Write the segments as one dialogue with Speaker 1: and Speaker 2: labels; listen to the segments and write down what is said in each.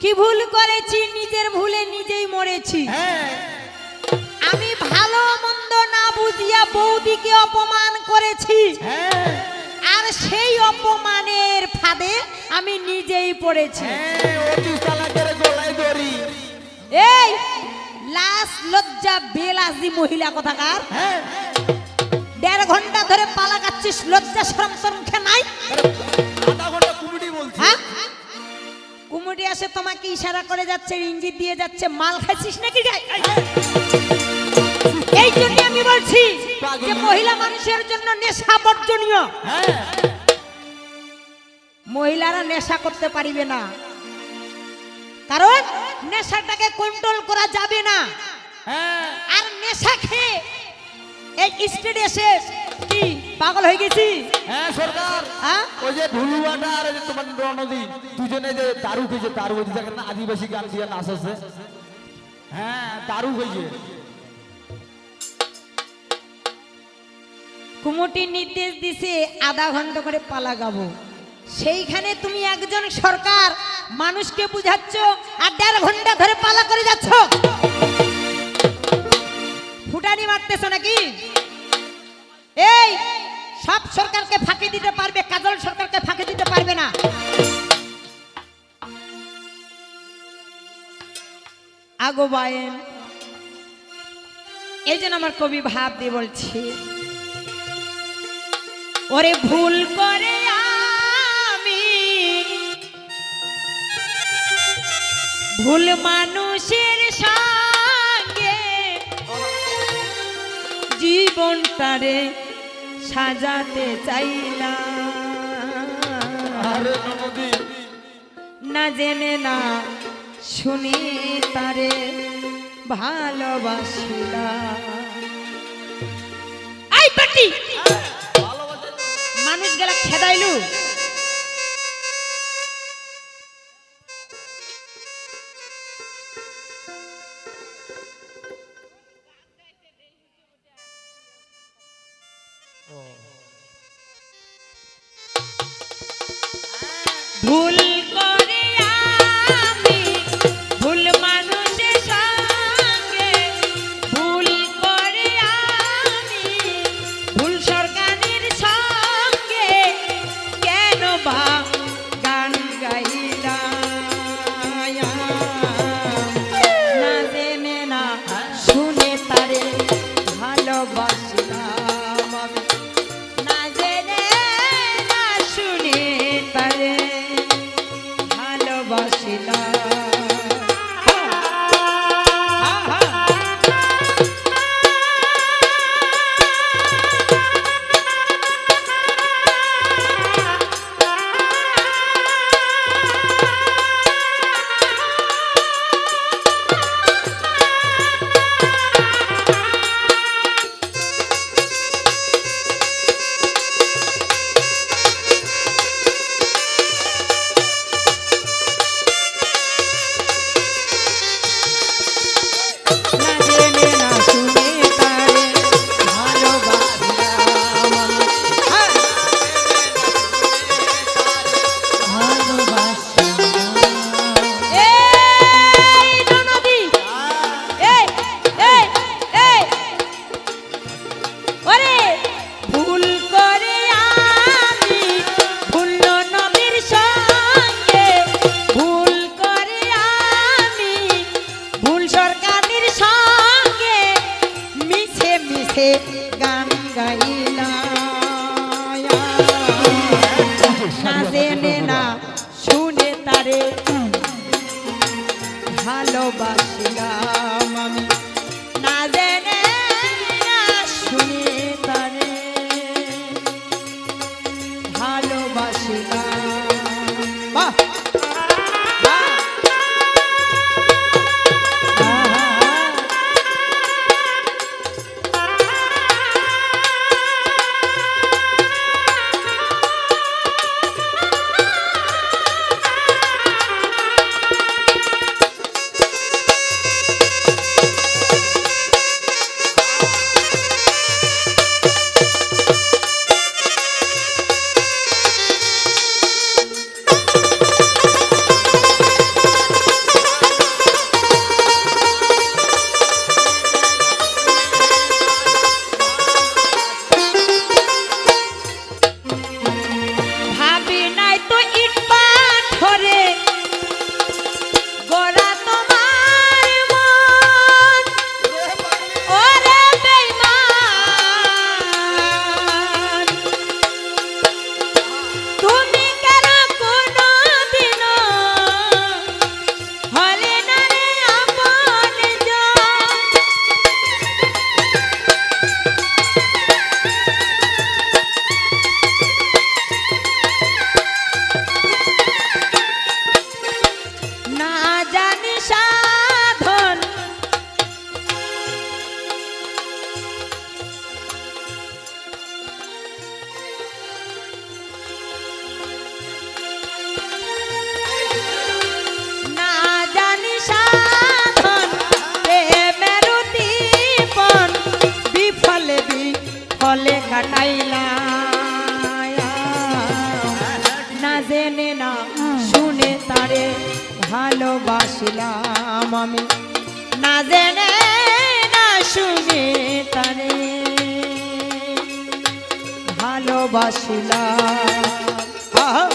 Speaker 1: কি ভুল করেছি, নিজের ভুলে নিজেই মরেছি। আমি ভালো মন্দ না বুঝিয়া বৌদিকে অপমান করেছি, আর সেই অপমানের ফাঁদে আমি নিজেই পড়েছি। এই লাশ লজ্জা বেলাসি মহিলা কথাকার, 1.5 ঘন্টা ধরে পালা কাচ্ছিস, লজ্জা শরম তোর মুখে নাই? কুমুটি আসে তোমাকে ইশারা করে যাচ্ছে, ইঙ্গিত দিয়ে যাচ্ছে, মাল খাইছিস নাকি? এই জন্য আমি বলছি যে মহিলা মানুষের জন্য নেশা বর্জনীয়। মহিলারা নেশা করতে পারিবে না, কারণ নেশাটাকে কন্ট্রোল করা যাবে না। আর নেশা খেয়ে এই স্টেডে এসে কি পাগল হয়ে গেছি?
Speaker 2: হ্যাঁ সরকার, ওই যে ঢুলুয়াটা আর তোমার নদী দুজনে যে দারু খেয়েছে, দারু হয়েছে, দেখেন না আদিবাসী গান দিয়ে নাচ আছে। হ্যাঁ দারু হয়েছে।
Speaker 1: কুমুটি নির্দেশ দিছে 1/2 ঘন্টা করে পালা গাবো। সেইখানে তুমি একজন সরকার মানুষকে বুঝাচ্ছ আর 1.5 ঘন্টা ধরে পালা করে যাচ্ছ। ফুটানি মারতেছ নাকি? এই সব সরকারকে ফাঁকি দিতে পারবে, কাজল সরকারকে ফাঁকি দিতে পারবে না। আগো বায়েন, এই জন্য আমার কবি ভাব দিয়ে বলছি, ওরে ভুল করে আমি ভুল মানুষের সঙ্গে জীবনটারে সাজাতে চাইলাম, না জেনে না শুনি তারে ভালোবাসিলাম। এই বেটি মানুষ গেলা খেদাইলু, ভুল করে আমি ভুল মানুষের সঙ্গে, ভুল করে আমি ভুল সরকারের সঙ্গে, কেন বা গান গাইলাম, না জেনে না শুনে তারে ভালোবাসলাম আমি, না জেনে না শুনে তারে ভালোবাসিলাম। গান গাইলাম, না জেনে না শুনে তারে ভালোবাসিলাম আমি, না জেনে না শুনে তারে ভালোবাসিলাম। বাহ জলে কাটাইলাম না জেনে না শুনে তারে ভালোবাসিলাম আমি না জেনে না শুনে তারে ভালোবাসিলাম। আহা!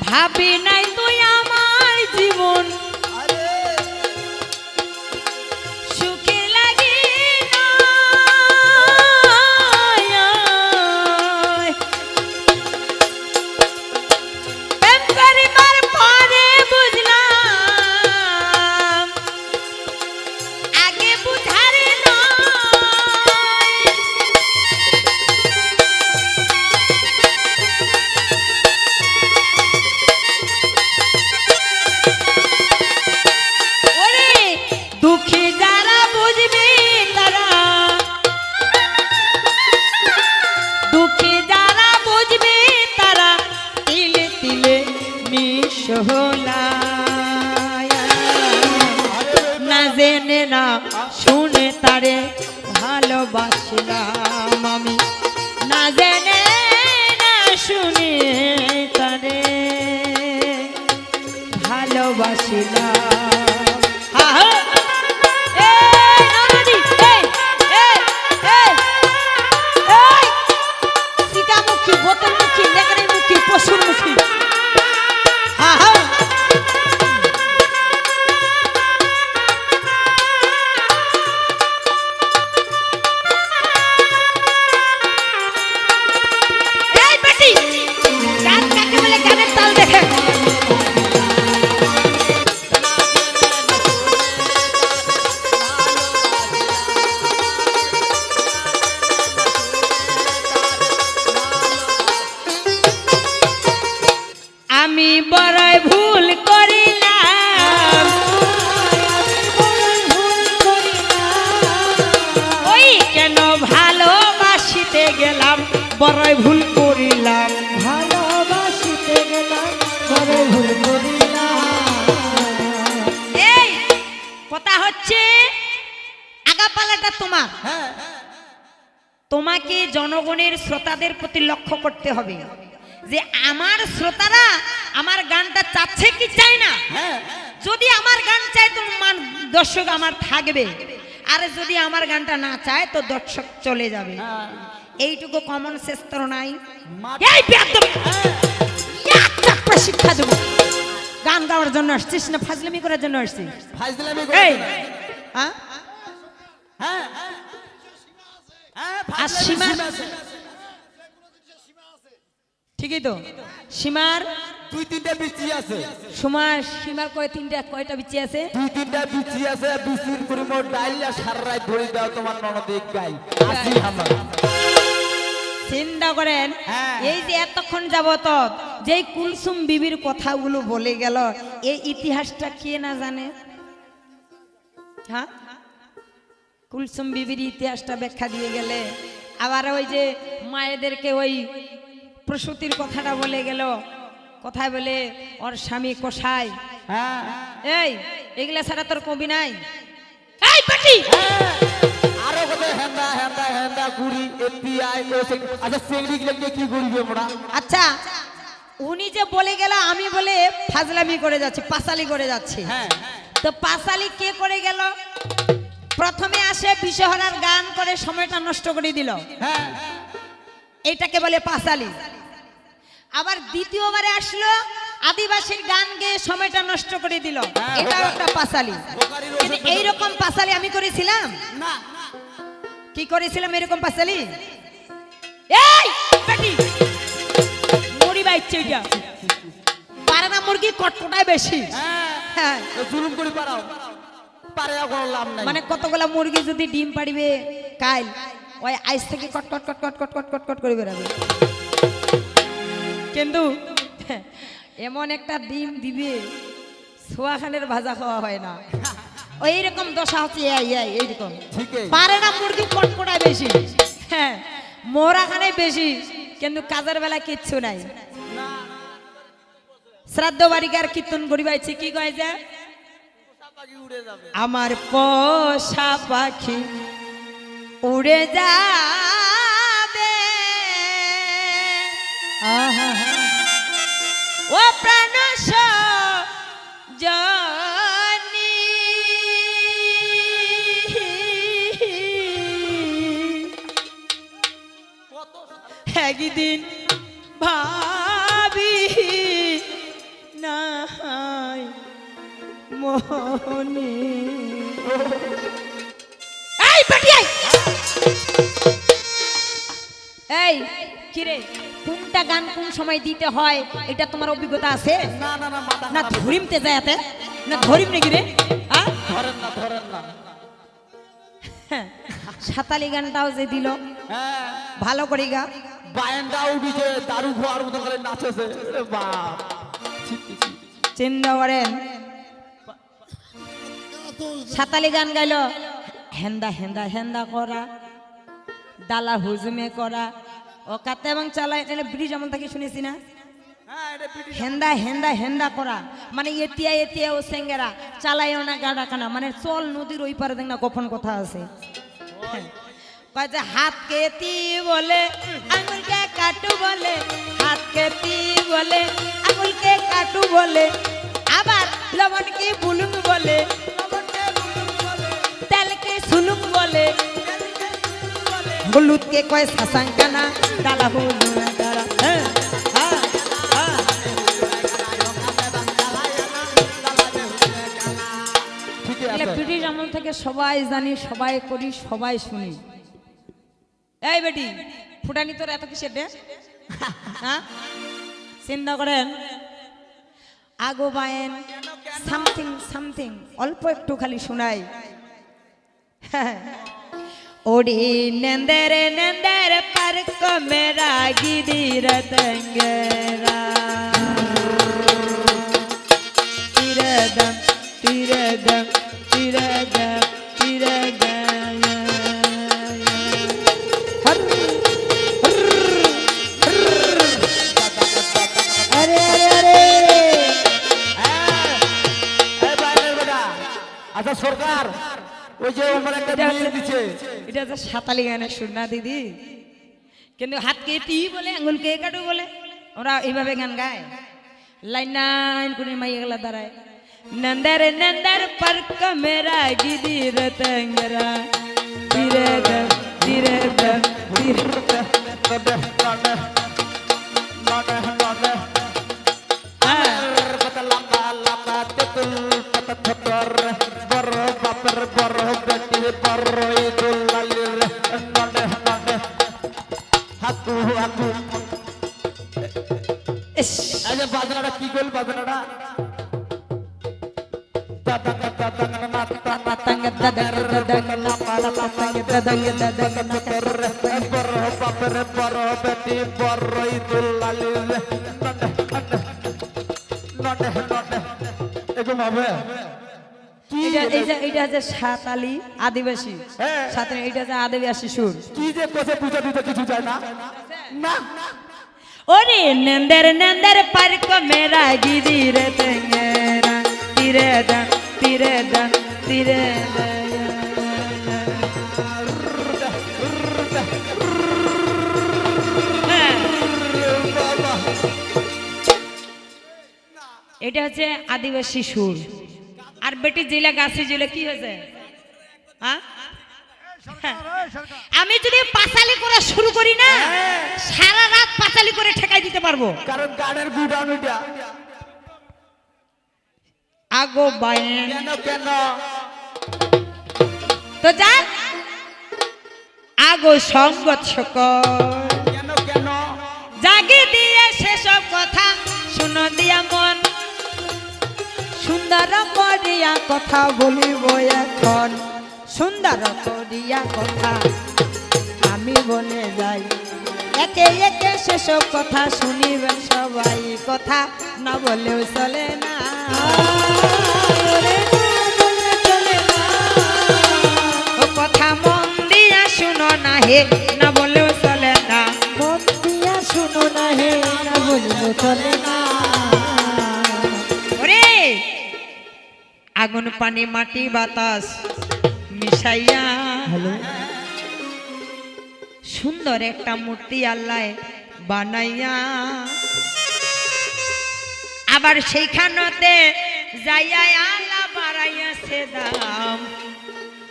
Speaker 1: ভাবি নাই তুই আমার জীবন সুখে লাগে না প্রেম করিবার পরে বুঝলাম আগে বুঝার দুঃখী যারা বুঝবে তারা দুঃখী যারা বুঝবে তারা তিলে তিলে মিশোলায় না জেনে না শুনে তারে ভালোবাসিলাম আমি না জেনে না শুনে তারে ভালোবাসিলাম। পশুরমুখী এই বেটি গান কাকে বলে গানের তাল দেখে আমি বড়ই ভুল করিলাম ওই কেন ভালোবাসিতে গেলাম বড়ই ভুল করিলাম ভালোবাসিতে গেলাম বড়ই ভুল করিলাম। এই কথা হচ্ছে আগাপালাটা তোমার তোমাকে জনগণের শ্রোতাদের প্রতি লক্ষ্য করতে হবে যে আমার শ্রোতারা আমার গানটা চাচ্ছে কি চায় না। যদি আমার গান চায় তো দর্শক আমার থাকবে আর যদি আমার গানটা না চায় তো দর্শক চলে যাবে। এইটুকু কমন সেন্স তো নাই। এই বেয়াদব একটা শিক্ষা দেব গান গাওয়ার জন্য আসছিস না ফাজলামি করার জন্য আসছিস?
Speaker 2: ফাজলামি
Speaker 1: এই
Speaker 2: করে
Speaker 1: হ্যাঁ
Speaker 2: হ্যাঁ
Speaker 1: আর সীমা ঠিকই তো সীমার
Speaker 2: দুই তিনটা বিচি আছে
Speaker 1: সীমার কয়টা বিচি আছে?
Speaker 2: দুই তিনটা বিচি আছে বিচির করে মোর ডাইলা সারা রাত ধরে দাও তোমার ননদে গাই আসি আমার
Speaker 1: চিন্তা করেন এই যে এতক্ষণ যাবত যেই কুলসুম বিবির কথাগুলো বলে গেল এই ইতিহাসটা কে না জানে? হ্যাঁ কুলসুম বিবির ইতিহাসটা ব্যাখ্যা দিয়ে গেলে আবার ওই যে মায়েদেরকে ওই প্রসূতির কথাটা বলে গেল কথায় বলে ওর স্বামী কষাই। এই এগুলা ছাড়া তোর কবি নাই। এই পাটি
Speaker 2: আরো কত হেন্দা হেন্দা হেন্দা গুড়ি এপিআই আচ্ছা সেংড়ি গিয়ে কি গুড়িবে মোরা?
Speaker 1: আচ্ছা উনি যে বলে গেল আমি বলে ফাজলামি করে যাচ্ছি পাসালি করে যাচ্ছি। তো পাসালি কে করে গেল? প্রথমে আসে বিশহরার গান করে সময়টা নষ্ট করে দিল, এইটাকে বলে পাসালি। আবার দ্বিতীয়বারে আসলো আদিবাসীর গান গেয়ে সময়টা নষ্ট করে দিল, এটাও একটা পাসালি। এইরকম পাসালি আমি করেছিলাম
Speaker 2: না?
Speaker 1: কি করেছিলাম এরকম পাসালি? এই বেটি মুড়ি বাইছে এটা পারানা মুরগি কটকটায় বেশি। হ্যাঁ
Speaker 2: জুলুম করে পারাও পারে কোনো লাভ নাই
Speaker 1: মানে কতগুলা মুরগি যদি ডিম পাড়িবে কাল ওই আইস থেকে কট কট কট কট কট কট কট কট করে বেরাবে কিন্তু এমন একটা ডিম দিবে সোয়াখানের ভাজা খাওয়া হয় না ওই রকম দশা হচ্ছে এইরকম
Speaker 2: ঠিকই
Speaker 1: পারে না মুরগি কটকটায় বেশি হ্যাঁ মোরাখানে বেশি কিন্তু কাজের বেলা কিচ্ছু নাই শ্রাদ্ধ বাড়িকার কীর্তন করিবাইছে কি কয় যে
Speaker 2: উড়ে যাবে
Speaker 1: আমার পোষা পাখি উড়ে যাবে আহা ও প্রাণ জানি একদিন ভাবি নাই মোহনে এই পাটিয়াই এই কিরে কোনটা গান কোন সময় দিতে হয় এটা তোমার অভিজ্ঞতা আছে
Speaker 2: না না না মাথা
Speaker 1: না ধরিমতে যায়াতে না ধরিম নাকি রে হ্যাঁ
Speaker 2: ধরেন না
Speaker 1: সাতালি গানটাও যে দিল
Speaker 2: হ্যাঁ
Speaker 1: ভালো করে গা
Speaker 2: বায়ানটা উঠিছে দারু খোয়ার মতো করে নাচেছে রে বাপ
Speaker 1: চিন্তা করেন সাতালি গান গাইলো হেন্দা হেন্দা হেন্দা করা ডালা হুজুমে করা ও কাতে এবং চালায় এটা ব্রিজ এমন থেকে শুনেছি না
Speaker 2: হ্যাঁ এটা পিটি
Speaker 1: হেন্দা হেন্দা হেন্দা করা মানে এতিয়া এতিয়া ও সেঙ্গেরা চালাইও না গাড়া কানা মানে চল নদীর ওই পারে দেখ না গোপন কথা আছে কয় যে হাতকে তি বলে আঙুলকে কাটু বলে হাতকে তি বলে আঙুলকে কাটু বলে আবার লবণকে বুলুম বলে তেলকে সুলুম বলে হলুদকে কয় সাসাঙ্কানা ডালা হলুদ ডালা হ্যাঁ হ্যাঁ হ্যাঁ
Speaker 2: ঠিকই
Speaker 1: এগুলো
Speaker 2: আছে
Speaker 1: ব্রিটিশ আমল থেকে সবাই জানি সবাই করি সবাই শুনি এই বেটি ফুটানি তোর এত কিসের রে হ্যাঁ চিন্তা করেন আগো বায়েন সামথিং সামথিং অল্প একটু খালি শোনাই ওডি নন্দর পার্ক মেরা গিদির তঙ্গরা তিরদম তিরদম তিরদম তিরদম अरे अरे अरे
Speaker 2: এই বাইরের বেটা আচ্ছা সরকার ওই যে আমার একটা বিল দিছে
Speaker 1: এটা তো সাতালি গানের সুর না দিদি কিন্তু হাতকে তি বলে আঙুলকে কাটু বলে ওরা এইভাবে গান গায় লাইন লাইন করে মাইয়া গেলা দাঁড়ায় নন্দর পার্ক মেরা গিদি রতঙ্গরা ধীরে দম ধীরে দম ধীরে
Speaker 2: বাজনাটা কি করল বাজনাটা
Speaker 1: এইটা হচ্ছে সাতালি আদিবাসী সাতালি এইটা হচ্ছে আদিবাসী সুর
Speaker 2: কি যে কোসে পূজা দিতে কিছু যায় না না
Speaker 1: ओरे नंदर पार्क मेरा गिरी रे तंगरा तिरे दन तिरे এটা হচ্ছে আদিবাসী সুর আর বেটি জেলা গাছে জেলা কি হয়েছে হ্যাঁ আমি যদি পাঁচালি করা শুরু করি না সারা রাত পাঁচালি করে ঠেকাই দিতে পারবো
Speaker 2: কারণ গানের গুডাউন এটা
Speaker 1: আগো বায়েন
Speaker 2: কেন
Speaker 1: তো যা আগো সঙ্গত সকল
Speaker 2: কেন
Speaker 1: জাগে দিয়ে সেসব কথা শুনো দিয়া মন সুন্দর করিয়া কথা বলিব এখন, সুন্দর করিয়া কথা আমি বলে যাই, একে একে সেসব কথা শুনিবেন সবাই, কথা না বলেও চলে না। ও কথা মন দিয়া শুনো না হে, না বলেও চলে না,
Speaker 3: মন দিয়া শুনো না হে, না বলিলেও চলে না।
Speaker 1: ওরে আগুন পানি মাটি বাতাস মিশাইয়া সুন্দর একটা মূর্তি আল্লাহ বানাইয়া, আবার সেইখানতে যাইয়া আল্লাহ বাড়াইয়াছে দাম,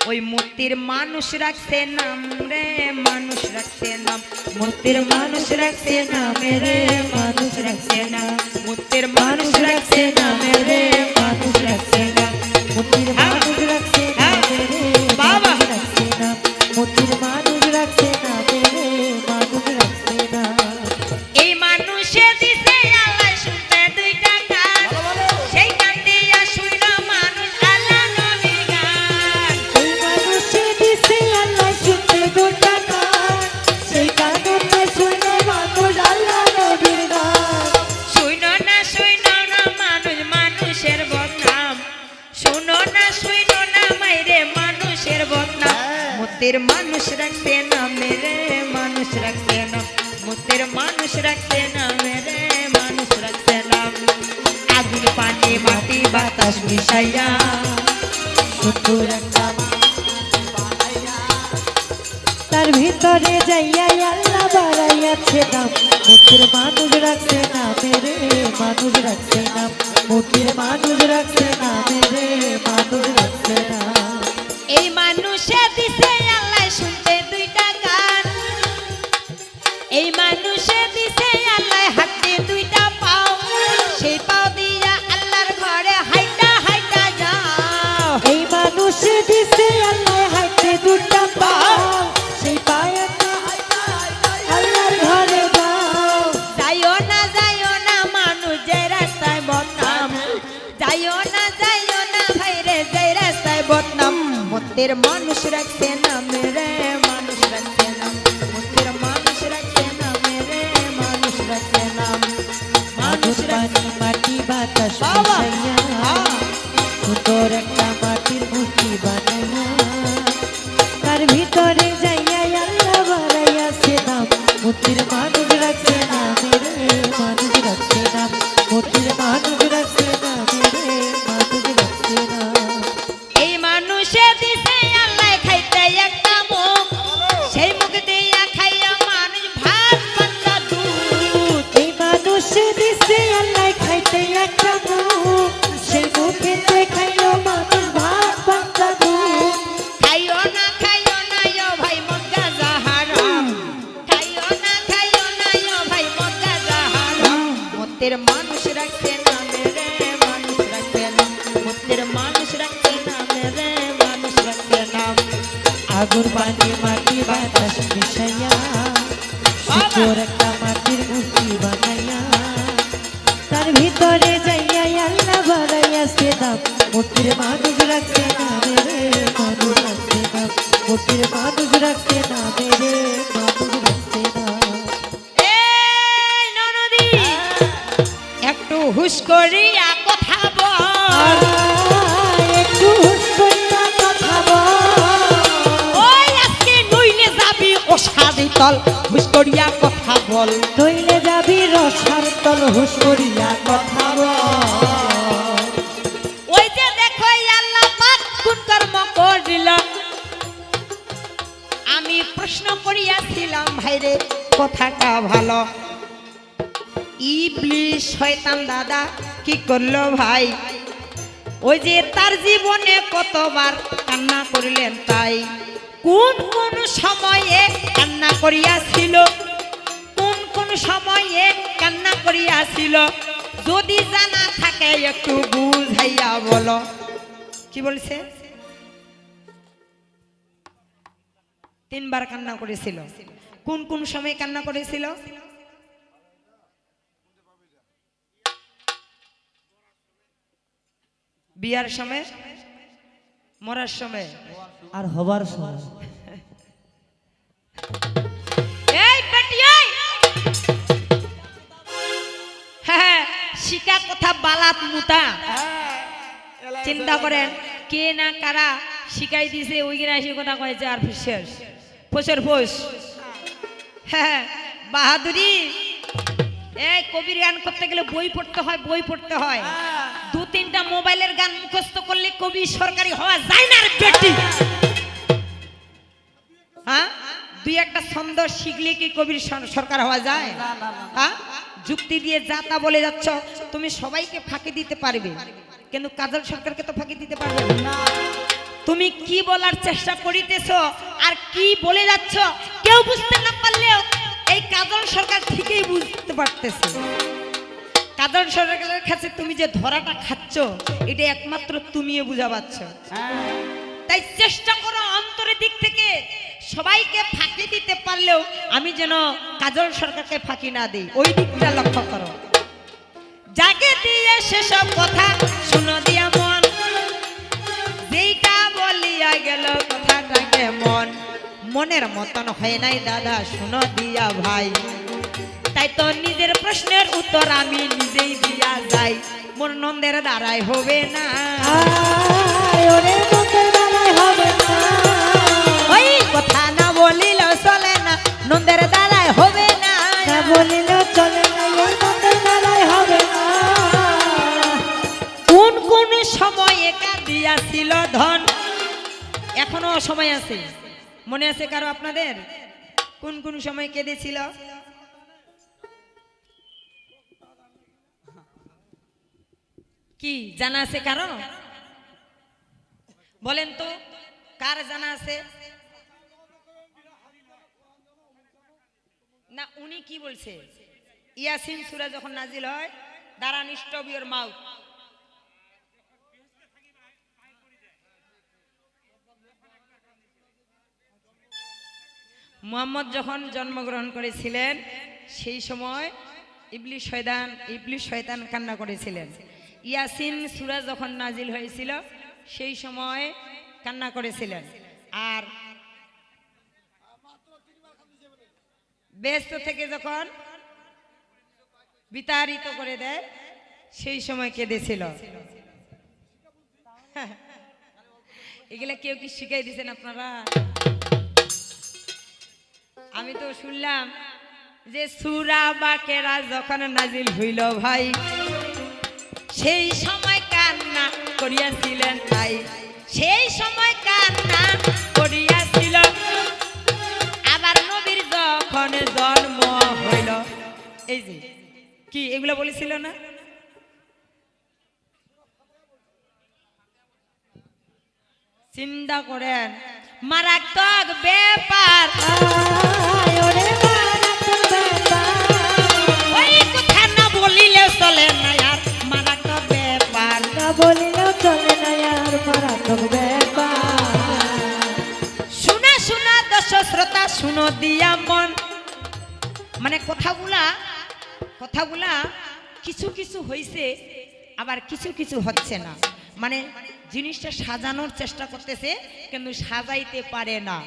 Speaker 1: ওই মূর্তির মানুষ রাখছে নাম রে, মানুষ রাখছে নাম, মূর্তির মানুষ রাখছে নাম রে, মানুষ রাখছে নাম, মূর্তির মানুষ রাখছে নাম রে, মানুষ রাখছে নাম,
Speaker 3: মূর্তির মানুষ রাখছে না রে,
Speaker 1: বাবা
Speaker 3: রাখছে না, মূর্তির মানুষ রাখছে না রে, মানুষ রাখছে না।
Speaker 1: এই মানুষে দিছে আল্লাহ শুনতে দুইটা কান, সেই কান দিয়া শুইনা মানুষ আল্লাহ নবীর গান।
Speaker 3: এই মানুষে দিছে আল্লাহ শুনতে দুটা কান, সেই কানতে শুনে মানুষ আল্লাহ নবীর গান।
Speaker 1: শুইনো না মানুষ মানুষের বদনাম, শুনো না মাইরে মানুষের বদনাম, মূর্তির মানুষ রাখছে নাম রে, মানুষ রাখছে নাম, মূর্তির মানুষ রাখছে নাম রে, মানুষ রাখছে নাম। আগুন পানি মাটি বাতাস মিশাইয়া
Speaker 3: সুন্দর একটা তার ভিতরে যাইয়া আল্লাহ বাড়াইয়াছে দাম, মূর্তির মানুষ রাখছে না মেরে, মানুষ রাখছে না, মূর্তির মানুষ রাখছে না মেরে, মানুষ রাখছে না।
Speaker 1: এই মানুষে দিছে আল্লাহ শুনতে দুইটা কান, এই মানুষে দিছে আল্লাহ হাতে দুইটা পাও, সেই পাও দিয়া আল্লাহর ঘরে হাইটা হাইটা যাও।
Speaker 3: এই মানুষে দিছে আল্লাহ হাতে দুটা পাও, সেই পায়াটা আল্লাহর ঘরে দাও।
Speaker 1: যাইও না মানুষ যে রাস্তায় বদনাম, যাইও না ভাইরে যে রাস্তায় বদনাম, মূর্তির মানুষ রাখছে নাম রে, মানুষ রাখছে নাম, মূর্তির মানুষ রাখছে নাম রে, মানুষ রাখছে নাম, মানুষ
Speaker 3: আগুন
Speaker 1: রাখছে।
Speaker 3: পানি মাটি বাতাস
Speaker 1: বাবা,
Speaker 3: মিশাইয়া
Speaker 1: হ্যাঁ।
Speaker 3: সুন্দর একটা মাটির মূর্তি বানাইয়া, তার ভিতরে যাইয়া আল্লাহ বাড়াইয়াছে দাম, মূর্তির মানুষ রাখছে না মেরে, মানুষ রাখছে না, মূর্তির মানুষ রাখছে না মেরে, মানুষ রাখছে না।
Speaker 1: এই মানুষে দিছে আল্লাহ খাইতে একটা মুখ, সেই মুখ দিয়া খাইয়া মানুষ ভাত পান্তা দুধ।
Speaker 3: এই মানুষে দিছে আল্লাহ খাইতে একটা মুখ, সেই মুখেতে খাইলো মানুষ ভাত পান্তা দুধ।
Speaker 1: খাইও না ও ভাই মক্কা জাহারাম, খাইও না ও ভাই মক্কা জাহারাম, মূর্তির মানুষ রাখছে নাম রে, মানুষ রাখছে নাম, মূর্তির মানুষ রাখছে নাম রে, মানুষ রাখছে নাম।
Speaker 3: আগুন পানি মাটি বাতাস মিশাইয়া সুন্দর একটা মাটির মূর্তি বানাইয়া, তার ভিতরে যাইয়া আল্লাহ বাড়াইয়াছে দাম, মূর্তির মানুষ রাখছে না রে, মানুষ রাখছে না, মূর্তির মানুষ রাখছে না রে, মানুষ রাখছে না।
Speaker 1: এই ননদি একটু হুশ করিয়া কথা বল,
Speaker 3: একটু হুশ করিয়া কথা বল,
Speaker 1: ওই আজকে নইলে যাবি ওসারি তল, হুশ করিয়া কথা বল।
Speaker 3: নইলে যাবি রসার তল, হুশ করিয়া কথা বল।
Speaker 1: ওই যে দেখো আল্লাহ পাক কোন কর্ম করিল, আমি প্রশ্ন করিয়াছিলাম ভাইরে কথাটা ভালো, ইবলিস শয়তান দাদা কি করলো ভাই, ওই যে তার জীবনে কতবার কান্না করিলেন তাই, কোন কোন সময়ে কান্না করিয়াছিল, কোন সময়ে কান্না করিয়াছিল, যদি জানা থাকে একটু বুঝাইয়া বলো। কি বলছে? 3 বার কান্না করেছিল। কোন সময় কান্না করেছিল? বিয়ার সময়, মরার সময়,
Speaker 3: আর হবার সময়।
Speaker 1: এই বেটি এই, হ্যাঁ শিকা কথা বালাত মুতা। চিন্তা করেন কে না কারা শিখাই দিছে, ওই কিনা সে কথা কয়েছে আর শেষ ফসের ফোস। হ্যাঁ বাহাদুরি। এই কবির গান করতে গেলে বই পড়তে হয়, বই পড়তে হয়। দু তিনটা মোবাইলের গান মুখস্থ করলে কবি সরকারি হওয়া যায় না রে বেটি। হ্যাঁ দুই একটা ছন্দ শিখলে কি কবির সরকার হওয়া যায়? হ্যাঁ যুক্তি দিয়ে যা তা বলে যাচ্ছ, তুমি সবাইকে ফাঁকি দিতে পারবে কিন্তু কাজল সরকারকে তো ফাঁকি দিতে পারবে না। তুমি কি বলার চেষ্টা করিতেছো আর কি বলে যাচ্ছ কেউ বুঝতে না পারলেও এই কাজল সরকার ঠিকই বুঝতে পারতেছে। কাজল সরকারের কাছে তুমি যে ধরাটা খাচ্ছ এটা একমাত্র তুমিও বুঝা পাচ্ছ। তাই চেষ্টা করো অন্তরের দিক থেকে সবাইকে ফাঁকি দিতে পারলেও আমি যেন কাজল সরকারকে ফাঁকি না দিই, ওই দিকটা লক্ষ্য করো। যাকে দিয়ে সেসব কথা শুনো দিয়া মন, যেইটা বলিয়া গেল কথাটা কেমন, মনের মতন হয় নাই দাদা শুনো দিয়া ভাই। তাই তো নিজের প্রশ্নের উত্তর আমি নিজেই দিয়া যাই, মোর নন্দের দ্বারাই হবে না,
Speaker 3: ওরে নন্দের দ্বারাই হবে না,
Speaker 1: ওই কথা না বলিলেও চলে না, নন্দের দ্বারাই হবে না,
Speaker 3: না বলিলেও চলে না, ওই নন্দের দ্বারাই হবে না।
Speaker 1: কোন কোন সময়ে কাঁদিয়াছিল ধন, এখনো সময় আছে, মনে আছে কারো আপনাদের? কোন কোন সময় কেঁদেছিল? কি জানা আছে কারো? বলেন তো কার জানা আছে? না উনি কি বলছে? ইয়াসিন সূরা যখন নাজিল হয়, দাঁড়ান স্টপ ইওর মাউথ। মুহাম্মদ যখন জন্মগ্রহণ করেছিলেন সেই সময় ইবলিশ শয়তান কান্না করেছিলেন। ইয়াসিন সূরা যখন নাজিল হয়েছিল সেই সময় কান্না করেছিলেন। আর বেহেশত থেকে যখন বিতাড়িত করে দেয় সেই সময় কেঁদেছিল। এগুলা কেউ কি শিখাই দিয়েছেন আপনারা? আমি তো শুনলাম যে সূরা বাকেরা যখন নাজিল হইল ভাই সেই সময় কান্না করিয়াছিলেন ভাই, সেই সময় কান্না করিয়াছিল। আবার নবীর যখন জন্ম হইল, এই যে কি এগুলো বলেছিল না? চিন্তা করেন মারাত্মক ব্যাপার,
Speaker 3: ওরে মারাত্মক ব্যাপার,
Speaker 1: ওই কথা না বলিলেও চলে না আর মারাত্মক ব্যাপার,
Speaker 3: না বলিলেও চলে না আর মারাত্মক ব্যাপার।
Speaker 1: শোনা শোনা দর্শক শ্রোতা শুনো দিয়া মন, মানে কথাগুলা কিছু কিছু হইছে আবার কিছু কিছু হচ্ছে না, মানে জিনিসটা সাজানোর চেষ্টা করতেছে কিন্তু সাজাইতে পারে না।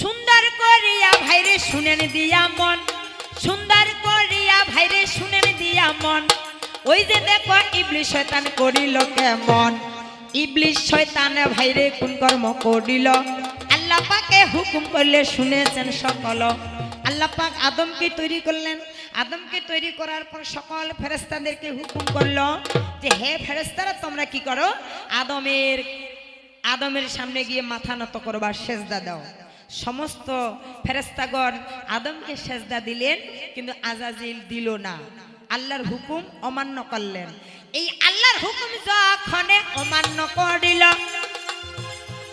Speaker 1: সুন্দর করিয়া ভাইরে শুনেন দিয়া মন, সুন্দর করিয়া ভাইরে শুনেন দিয়া মন, ওই যে দেখো ইবলিশ শয়তান করিল কেমন, ইবলিশ শয়তান ভাইরে কোন কর্ম করিল, আল্লাহ পাকে হুকুম করলে শুনেছেন সকল। আল্লাহ পাক আদমকে তৈরি করলেন, আদমকে তৈরি করার পর সকল ফেরেশতাদেরকে হুকুম করলো যে হে ফেরেশতারা তোমরা কি করো, আদমের সামনে গিয়ে মাথা নত করবা, সেজদা দাও। সমস্ত ফেরেশতাগণ আদমকে সেজদা দিলেন কিন্তু আজাজিল দিল না, আল্লাহর হুকুম অমান্য করলেন। এই আল্লাহর হুকুম যখন অমান্য করিল,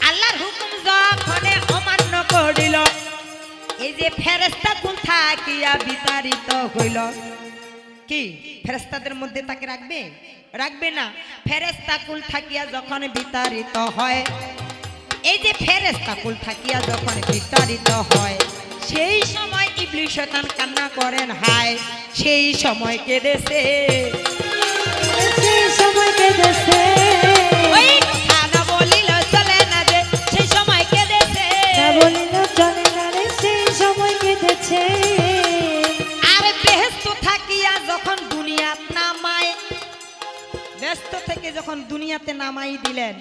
Speaker 1: আল্লাহর হুকুম যখন অমান্য করিল, এই যে ফেরেশতা কুল থাকিয়া বিতাড়িত হইল, কি ফেরেশতাদের মধ্যে তাকে রাখবে না। ফেরেশতা কুল থাকিয়া যখন বিতাড়িত হয়, এই যে ফেরেশতা কুল থাকিয়া যখন বিতাড়িত হয়, সেই সময় ইবলিশ শয়তান কান্না করেন হায়, সেই সময় কেঁদেছে,
Speaker 3: সেই সময় কেঁদেছে,
Speaker 1: ওই কথা না বলিলে চলে না যে সেই সময় কেঁদেছে
Speaker 3: না বলিলেও চলে না রে সেই সময় কেঁদেছে।
Speaker 1: আর ব্যস্ত থাকিয়া যখন দুনিয়াত নামায়, ব্যস্ত থেকে যখন দুনিয়াতে নামাই দিলেন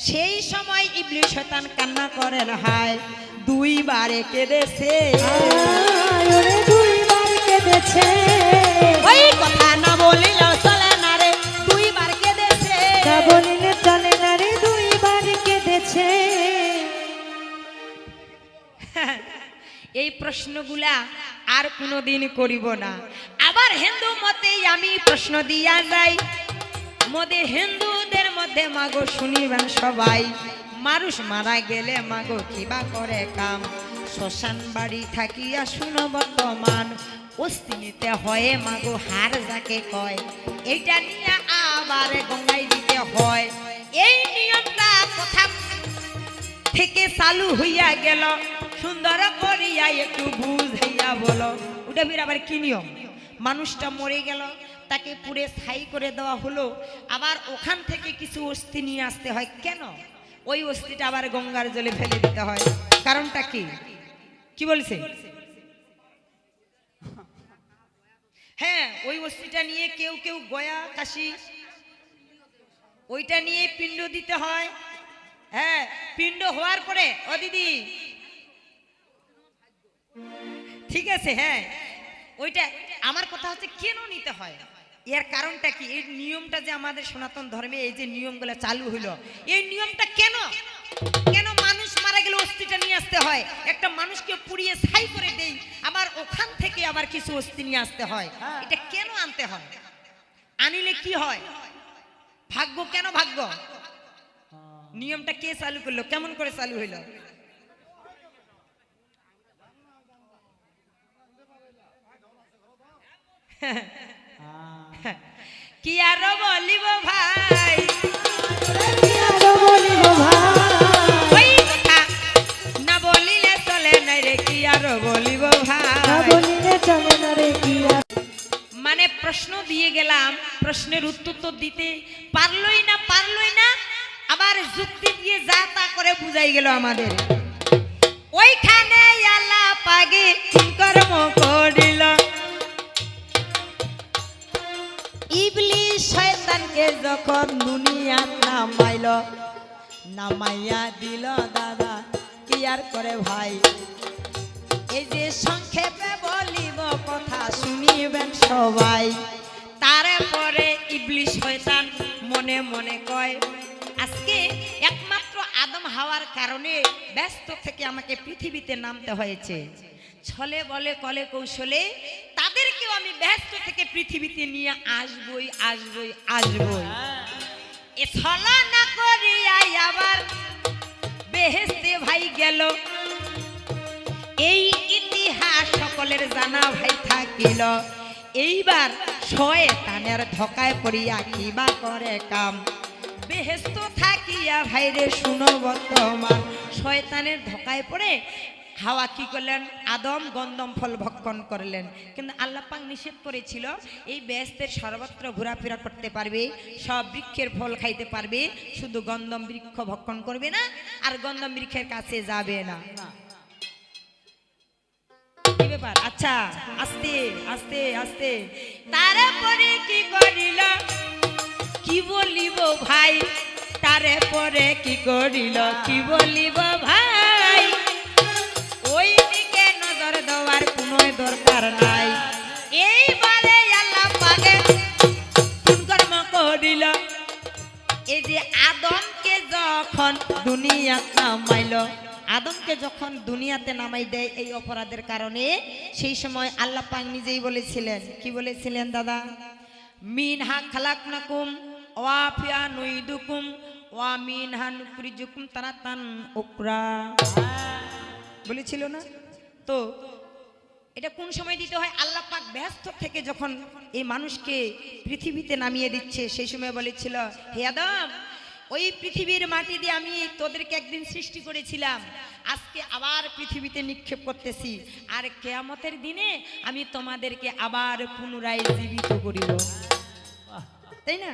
Speaker 1: সেই সময় ইবলিস শয়তান কান্না করেন হায় দুইবারে কেঁদেছে।
Speaker 3: আয় ওরে দুইবার কেঁদেছে।
Speaker 1: ওই কথা না বলিলেও চলে না রে দুইবার কেঁদেছে।
Speaker 3: না বলিলে চলে না রে দুইবার কেঁদেছে।
Speaker 1: এই প্রশ্নগুলা আর কোনোদিন করিব না। আবার হিন্দু মতে আমি প্রশ্ন দিয়া যাই, মোদের হিন্দুদের মধ্যে মাগো শুনিবেন সবাই, মানুষ মারা গেলে মাগো কিবা করে কাম, শ্মশান বাড়ি থাকিয়া শুনো বর্তমান, অস্থি নিতে হয় মাগো হার যাকে কয়, এইটা নিয়ে আবার গঙ্গায় দিতে হয়। এই নিয়মটা কথা থেকে চালু হইয়া গেল, সুন্দর করিয়া একটু বুঝাইয়া বলো। ওটা ফির আবার কি নিয়ম? মানুষটা মরে গেল, তাকে পুড়ে ছাই করে দেওয়া হলো, আবার ওখান থেকে কিছু অস্থি নিয়ে আসতে হয়। কেন? ওই অস্থিটা আবার গঙ্গার জলে ফেলে দিতে হয়। কারণটা কি? কি বলছে? হ্যাঁ, ওই অস্থিটা নিয়ে কেউ কেউ গয়া কাশি ওইটা নিয়ে পিণ্ড দিতে হয়। হ্যাঁ, পিণ্ড হওয়ার পরে ও দিদি ঠিক আছে, হ্যাঁ ওইটা আমার কথা হচ্ছে কেন নিতে হয়, এর কারণটা কি? এই নিয়মটা যে আমাদের সনাতন ধর্মে এই যে নিয়মগুলো চালু হইলো, এই নিয়মটা কেন? কেন মানুষ মারা গেলে অস্থিটা নিয়ে আসতে হয়? একটা মানুষকে পুড়িয়ে ছাই করে দেই, আবার ওখান থেকে আবার কিছু অস্থি নিয়ে আসতে হয়। এটা কেন আনতে হয়? আনিলে কি হয়? ভাগ্য কেন ভাগ্য? নিয়মটা কে চালু করলো? কেমন করে চালু হইলো? কি আর বলিব ভাই,
Speaker 3: কি আর বলিব ভাই,
Speaker 1: ওই কথা না বলিলে চলে না রে, কি আর বলিব
Speaker 3: না
Speaker 1: ভাই।
Speaker 3: বলিলে চলে না রে কি আর।
Speaker 1: মানে প্রশ্ন দিয়ে গেলাম, প্রশ্নের উত্তর তো দিতে পারলই না, আবার যুক্তি দিয়ে যা তা করে বুঝাই গেল আমাদের। ওইখানে আল্লাহ পাগে কর্ম করিল, ইবলিস শয়তানকে যখন দুনিয়া নামাইয়া দিল দাদা, কি আর করে ভাই। এই যে সংক্ষেপে বলিব কথা শুনিবেন সবাই। তারপরে ইবলিস শয়তান মনে মনে কয়, আজকে একমাত্র আদম হাওয়ার কারণে ব্যস্ত থেকে আমাকে পৃথিবীতে নামতে হয়েছে, ছলে বলে কলে কৌশলে তাদেরকেও আমি ব্যস্ত থেকে পৃথিবীতে নিয়ে আসবই। এ ছলা না করিয়াই আবার বেহেশতে ভাই গেল, এই ইতিহাস সকলের জানা ভাই থাকিল। এইবার শয়তানের ধোকায় পড়িয়া কিবা করে কাম, বেহেশত থাকিয়া ভাইরে শুনো বর্তমান, শয়তানের ধোকায় পড়ে হাওয়া কি করলেন? আদম গন্ধম ফল ভক্ষণ করলেন। কিন্তু আল্লাহ পাক নিষেধ করেছিল এই বেহেশতের সর্বত্র ঘোরাফেরা করতে পারবে, সব বৃক্ষের ফল খাইতে পারবে, শুধু গন্ধম বৃক্ষ ভক্ষণ করবে না, আর গন্ধম বৃক্ষের কাছে যাবে না। কি ব্যাপার? আচ্ছা, আস্তে আস্তে আস্তে তারপরে কি করিল কি বলিব ভাই, তারপরে কি করিল কি বলিব ভাই। ওই দিকে নজর দেওয়ার কোনো দরকার নাই, এইবারে আল্লাহ পাকে কোন কর্ম করিল। এই যে আদমকে যখন দুনিয়াতে নামাইল, আদমকে যখন দুনিয়াতে নামাই দেয় এই অপরাধের কারণে, সেই সময় আল্লাহ পাক নিজেই বলেছিলেন, কি বলেছিলেন দাদা? মিনহা খালাকনাকুম ওয়া ফিহা নুইদুকুম ওয়া মিনহা নুখরিজুকুম তারাতান উকরা, বলেছিল না? তো এটা কোন সময় দিতে হয়? আল্লাহ পাক ব্যস্ত থেকে যখন এই মানুষকে পৃথিবীতে নামিয়ে দিচ্ছে, সেই সময় বলেছিল, হে আদম, ওই পৃথিবীর মাটি দিয়ে আমি তোদেরকে একদিন সৃষ্টি করেছিলাম, আজকে আবার পৃথিবীতে নিক্ষেপ করতেছি, আর কিয়ামতের দিনে আমি তোমাদেরকে আবার পুনরায় জীবিত করিব। তাই না?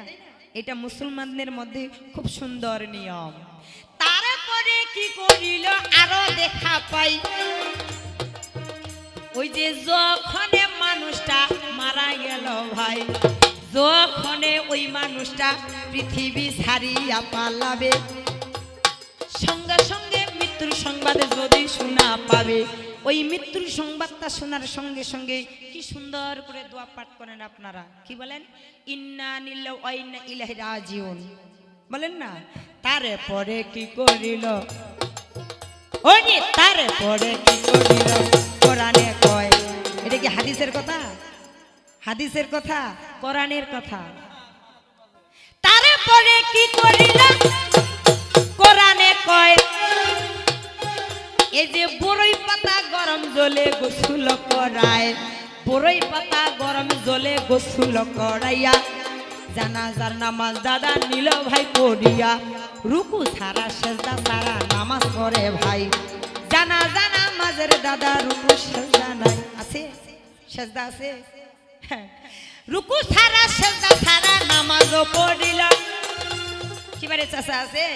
Speaker 1: এটা মুসলমানদের মধ্যে খুব সুন্দর নিয়ম। তারপরে কি করিল আরো দেখা পাই, ওই যে যখনে মানুষটা মারা গেল ভাই, যখনে ওই মানুষটা পৃথিবী ছাড়িয়া পালাবে, সঙ্গে সঙ্গে মৃত্যুর সংবাদ যদি শোনা পাবে, ওই মৃত্যুর সংবাদটা শোনার সঙ্গে সঙ্গে কি সুন্দর করে দোয়া পাঠ করেন আপনারা, কি বলেন? ইন্না লিল্লাহি ওয়া ইন্না ইলাইহি রাজিউন বলেন না। তারপরে কি করিল, ওই যে তারপরে কি করিল কোরআনে কয়, এটা কি হাদিসের কথা? হাদিসের কথা, কোরআনের কথা। তারপরে কি করিল কোরআনে কয়, এই যে বড়ই পাতা গরম জলে গোসল করায়, বড়ই পাতা গরম জলে গোসল করাইয়া জানাজার নামাজ দাদা নিল ভাই পড়িয়া, রুকু ছাড়া সেজদা ছাড়া নামাজ পড়ে ভাই, জানাজা নামাজের দাদা রুকু সেজদা নাই, আছে সেজদা আছে, রুকু ছাড়া সেজদা ছাড়া নামাজও পড়িল। কি বারে চাচা আছে?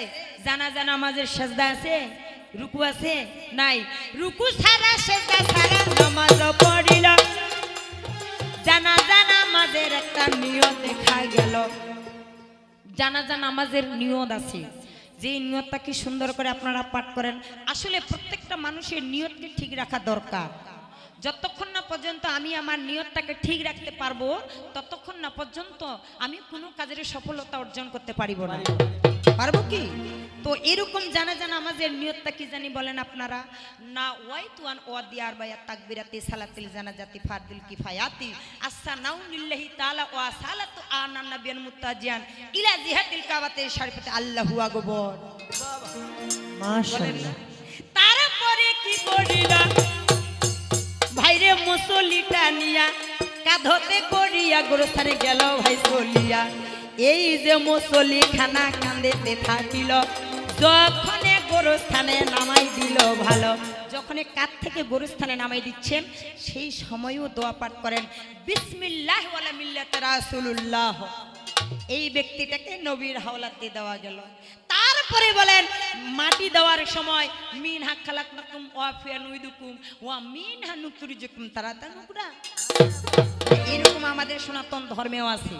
Speaker 1: জানাজা নামাজের সেজদা আছে, রুকু আছে নাই, রুকু ছাড়া সেজদা ছাড়া নামাজও পড়িল। জানাজা নামাজের একটা নিয়ত দেখা গেল, জানাজা নামাজের নিয়ত আছে, যে নিয়তটা কি সুন্দর করে আপনারা পাঠ করেন। আসলে প্রত্যেকটা মানুষের নিয়তকে ঠিক রাখা দরকার। যতক্ষণ না পর্যন্ত আমি আমার নিয়তটাকে ঠিক রাখতে পারবো, ততক্ষণ না পর্যন্ত আমি কোনো কাজের সফলতা অর্জন করতে পারিব না। পারবো কি? তো এরকম জানাজা নামাজের নিয়তটা কি জানি বলেন আপনারা? না ওয়াইতু আন ওয়াদিয়ার বায়া তাকবিরাতি সালাতিল জানাজাতি ফারদিল কিফায়াতি আসসানাউ লিল্লাহি তাআলা ওয়া সালাতু আনা নাবিয়ান মুতাজিয়ান ইলা জিহাতিল কাবাতি শরীফাতে আল্লাহু আকবার।
Speaker 3: মাশাআল্লাহ।
Speaker 1: তারপরে কি করিলা ভাইরে মুসল্লিটা নিয়া কাঁধতে করিয়া গোরস্থানে গেল ভাই চলিয়া, এই যে মুসল্লি খানা কান্দেতে থাকিল, যখনে গোরস্থানে নামাই দিল ভালো, যখন কাঁধ থেকে গোরস্থানে নামাই দিচ্ছেন সেই সময়ও দোয়া পাঠ করেন বিসমিল্লাহ ওয়ালা মিল্লাতে রাসূলুল্লাহ, এই ব্যক্তিটাকে নবীর হাওলাতে দেওয়া গেল। তারপরে বলেন মাটি দেওয়ার সময় মিনহা খালাকনাকুম ওয়া ফিয়া নুইদুকুম ওয়া মিনহা নুখরিজুকুম তারাতান উখরা, এরকম আমাদের সনাতন ধর্মেও আছে,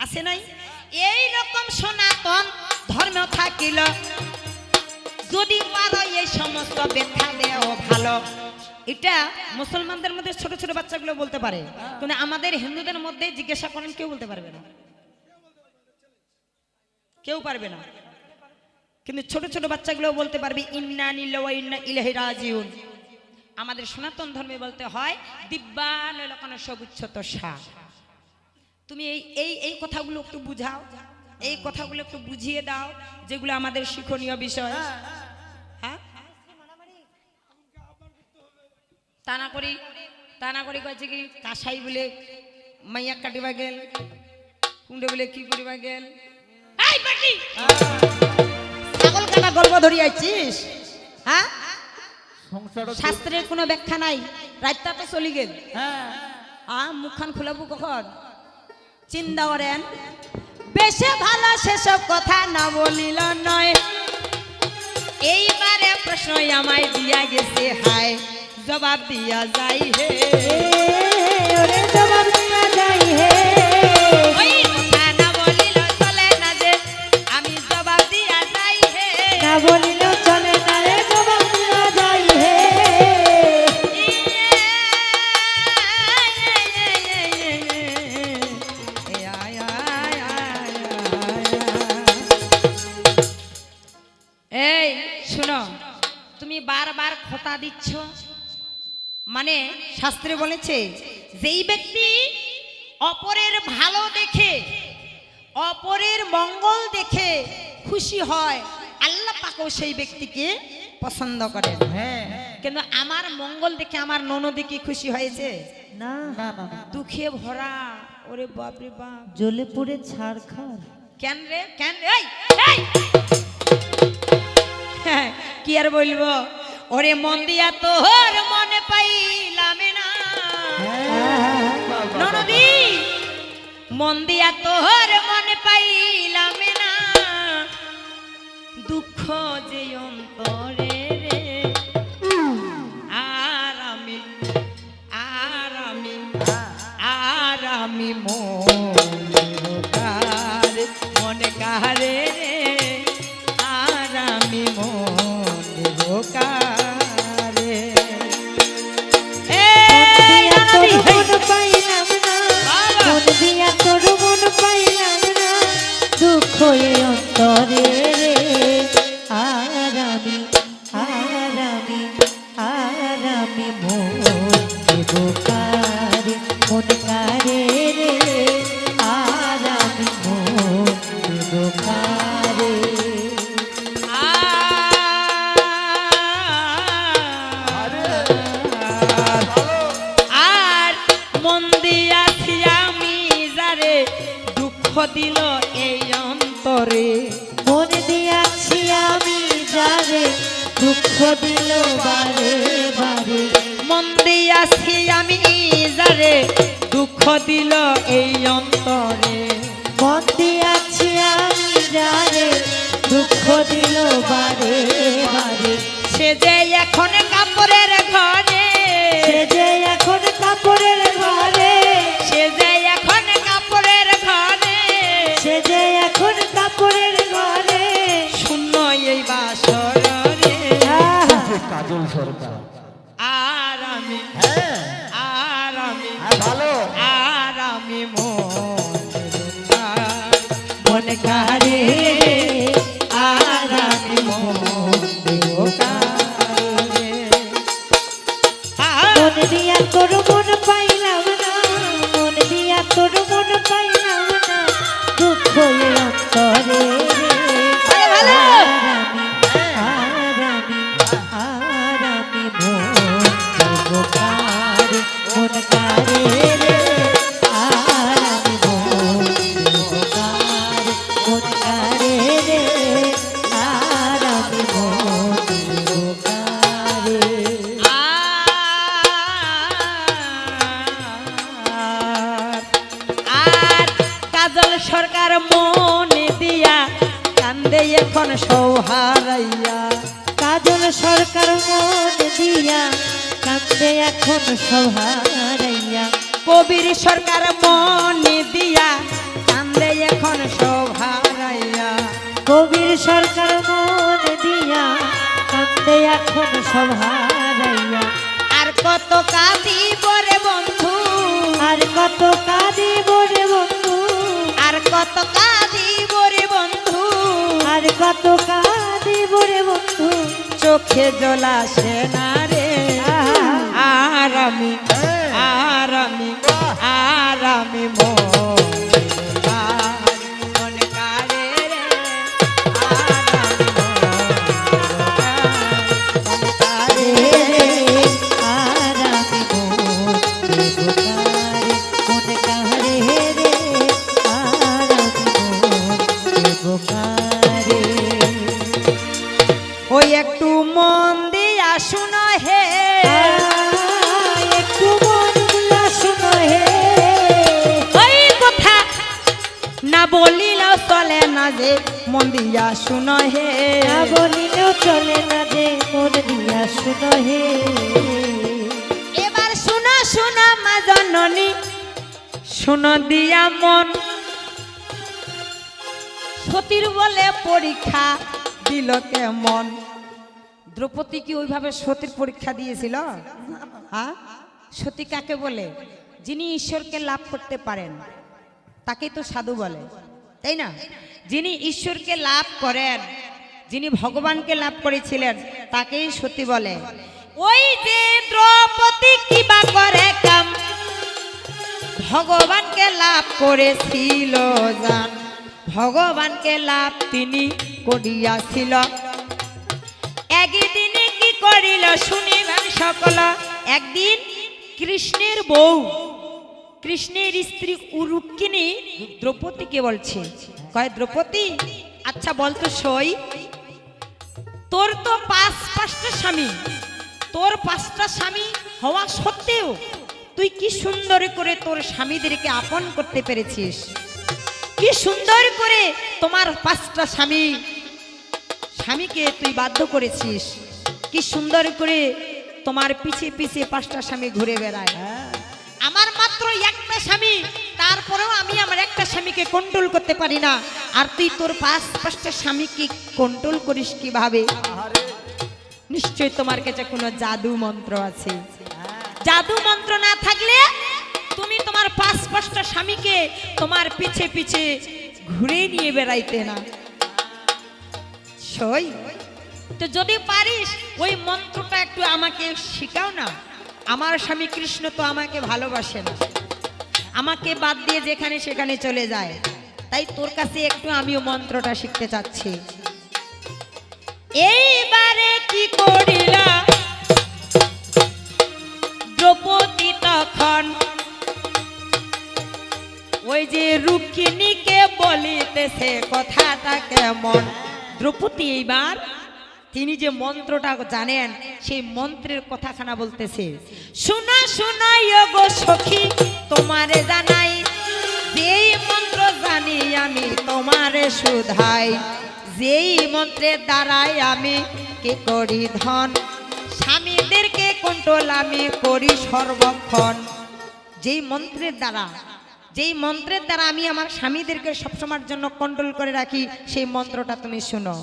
Speaker 1: আছে নাই? এই রকম সনাতন ধর্ম থাকিল যদি পারো এই সমস্ত ব্যাখ্যা দেও ভালো। এটা মুসলমানদের মধ্যে ছোট ছোট বাচ্চাগুলো বলতে পারে, কিন্তু আমাদের হিন্দুদের মধ্যে জিজ্ঞাসা করেন কেউ বলতে পারবে না, কেউ পারবে না, কিন্তু ছোট ছোট বাচ্চাগুলো বলতে পারবে ইন্না লিল্লাহি ওয়া ইন্না ইলাইহি রাজিউন। আমাদের সনাতন ধর্মে বলতে হয় দিব্যান লোকান সগুচ্ছত সা। তুমি এই এই এই কথাগুলো একটু বুঝাও, এই কথাগুলো একটু বুঝিয়ে দাও, যেগুলো আমাদের শিক্ষণীয় বিষয়। হ্যাঁ, তা না করি কয়েছে কি কাসাই বলে মাইয়া কাটিবা গেল, কুন্ডে বলে কি করিবা গেল, ছাগল কাটা গল্প ধরি আইছিস? হ্যাঁ, শাস্ত্রের কোনো ব্যাখ্যা নাই, রাতটা তো চলি গেল। মুখখান খুলাবো কখন? চিন্তা করেন, বেশে ভালো সেসব কথা না বলিল নয়, এইবারে প্রশ্ন আমায় দিয়া গেছে হায়, জবাব দিয়া যাই হে,
Speaker 3: ওরে জবাব দিয়া যাই হে,
Speaker 1: ওই কথা না বলিল চলে না যে আমি জবাব দিয়া যাই হে,
Speaker 3: না বলিলেও চলে না রে জবাব দিয়া যাই হে।
Speaker 1: এই শুনো, তুমি বারবার খোঁটা দিচ্ছ, মানে শাস্ত্রে বলেছে যেই ব্যক্তি অপরের ভালো দেখে অপরের মঙ্গল দেখে খুশি হয়, আল্লাহ পাকও সেই ব্যক্তিকে পছন্দ করেন।
Speaker 2: হ্যাঁ,
Speaker 1: কিন্তু আমার মঙ্গল দেখে আমার ননদে কি খুশি হয়েছে?
Speaker 3: না,
Speaker 1: দুঃখে ভরা, ওরে বাপ রে বাপ,
Speaker 3: জ্বলে পুড়ে ছারখার।
Speaker 1: কেন রে কেন রে? এই হ্যাঁ, কি আর বলবো, ওরে মন দিয়া তোর মনে পাইলাম না, ননদি মন দিয়া তোর মনে পাইলাম যে অন্তরে রে আর আমি মনে কারে রে আর আমি মনে কারে
Speaker 3: মন পাইলাম না, মন দিয়া তোর মন পাইলাম না, দুঃখ এ অন্তরে রে আর আমি মন দেব কারে, মন কারে রে আর আমি মন দেব কারে।
Speaker 1: আর মন দিয়াছি আমি যারে দুঃখ দিল এই অন্তরে,
Speaker 3: মন দিয়াছি আমি যারে দুঃখ দিল বারে বারে,
Speaker 1: মন দিয়াছি আমি যারে দুঃখ দিল এই অন্তরে,
Speaker 3: মন দিয়াছি আমি যারে দুঃখ দিল বারে বারে,
Speaker 1: সে যে এখন কাপড়ের ঘরে,
Speaker 3: সে যে এখন কাপড়ের ঘরে,
Speaker 1: সে যে এখন কাপড়ের ঘরে,
Speaker 3: সে যে এখন কাপড়ের ঘরে,
Speaker 1: শূন্য এই বাসর রে
Speaker 2: কাজল সরকার।
Speaker 1: আর আমি
Speaker 2: হ্যাঁ ভালো।
Speaker 1: আর আমি
Speaker 3: মন কারে আর আমি মন দেব কারে, মন দিয়া তোর মন পাইলাম না, মন দিয়া তোর মন পাইলাম না, দুঃখ এ অন্তরে রে আর আমি মন দেব কারে, মন কারে রে আর আমি মন দেব কারে, মন কারে রে আর আমি মন দেব কারে।
Speaker 1: আর কাজল সরকার মনে দিয়া কান্দে এখন সৌহারাইয়া,
Speaker 3: কাজল সরকার মন দিয়া কান্দে এখন সহারাইয়া,
Speaker 1: কবির সরকার মনে দিয়া কান্দে এখন সৌহারাইয়া,
Speaker 3: কবির সরকার মন দিয়া কান্দে এখন সহারাইয়া,
Speaker 1: আর কত কাঁদিব রে বন্ধু,
Speaker 3: আর কত কাঁদিব রে বন্ধু,
Speaker 1: আর কত কাঁদিব রে বন্ধু,
Speaker 3: আর কত কাঁদিব রে বন্ধু,
Speaker 1: চোখে জল আসে না রে আর আমি মন কারে রে
Speaker 3: আর আমি মন দেব কারে, মন কারে রে আর আমি মন দেব কারে।
Speaker 1: ওই একটু মন দিয়া শুনো হে,
Speaker 3: একটু মন দিয়া শুনো হে,
Speaker 1: ওই কথা না বলিলেও চলে না যে মন দিয়া শুনো হে,
Speaker 3: না বলিলেও চলে না যে মন দিয়া শুনো হে।
Speaker 1: এবার শুনো শুনো মা জননী, শুনো দিয়া মন, সতীর বলে পরীক্ষা দিল কেমন। দ্রৌপদী কি ওইভাবে সতীর পরীক্ষা দিয়েছিল? হ্যাঁ, সতী কাকে বলে? যিনি ঈশ্বরকে লাভ করতে পারেন তাকেই তো সাধু বলে, তাই না? যিনি ঈশ্বরকে লাভ করেন, যিনি ভগবানকে লাভ করেছিলেন তাকেই সতী বলে। ওই যে দ্রৌপদী কিবা করে কাম, ভগবানকে লাভ করেছিল জান, ভগবানকে লাভ তিনি করিয়াছিল। একদিন কি করিল শুনিবেন সকল, একদিন কৃষ্ণের বউ, কৃষ্ণের স্ত্রী রুক্মিণী দ্রৌপদীকে বলছে, কয় দ্রৌপদী আচ্ছা বলতো সই, তোর তো পাঁচটা স্বামী, তোর 5টা স্বামী হওয়া সত্ত্বেও তুই কি সুন্দর করে তোর স্বামীদেরকে আপন করতে পেরেছিস, কি সুন্দর করে তোমার 5টা স্বামী স্বামীকে তুই বাধ্য করেছিস, কি সুন্দর করে তোমার পিছে পিছে 5টা স্বামী ঘুরে বেড়ায়। আমার মাত্র একটা স্বামী, তারপরেও আমি আমার একটা স্বামীকে কন্ট্রোল করতে পারি না, আর তুই তোর 5টা স্বামীকে কন্ট্রোল করিস কিভাবে? নিশ্চয় তোমার কাছে কোনো জাদু মন্ত্র আছে। জাদু মন্ত্র না থাকলে তুমি তোমার 5টা স্বামীকে তোমার পিছে পিছে ঘুরে নিয়ে বেড়াইতে না। সই তো যদি পারিস ওই মন্ত্রটা একটু আমাকে শিখাও না। আমার স্বামী কৃষ্ণ তো আমাকে ভালোবাসে না, আমাকে বাদ দিয়ে যেখানে সেখানে চলে যায়, তাই তোর কাছে একটু আমিও মন্ত্রটা শিখতে চাচ্ছি। এইবারে কি করিলা দ্রৌপদী তখন ওই যে রুক্মিণীকে বলিতেছে কথাটা কেমন। দ্রৌপদী এইবার তিনি যে মন্ত্রটা জানেন সেই মন্ত্রের কথাখানা বলতেছে। শোনা শোনাই গো সখী তোমারে জানাই, যেই মন্ত্র জানি আমি তোমারে শুধাই, যেই মন্ত্রের দ্বারাই আমি কি করি ধন, স্বামীদেরকে কন্ট্রোল আমি করি সর্বক্ষণ। যেই মন্ত্রের দ্বারা আমি আমার স্বামীদেরকে সবসময়ের জন্য কন্ট্রোল করে রাখি, সেই মন্ত্রটা তুমি শুনো।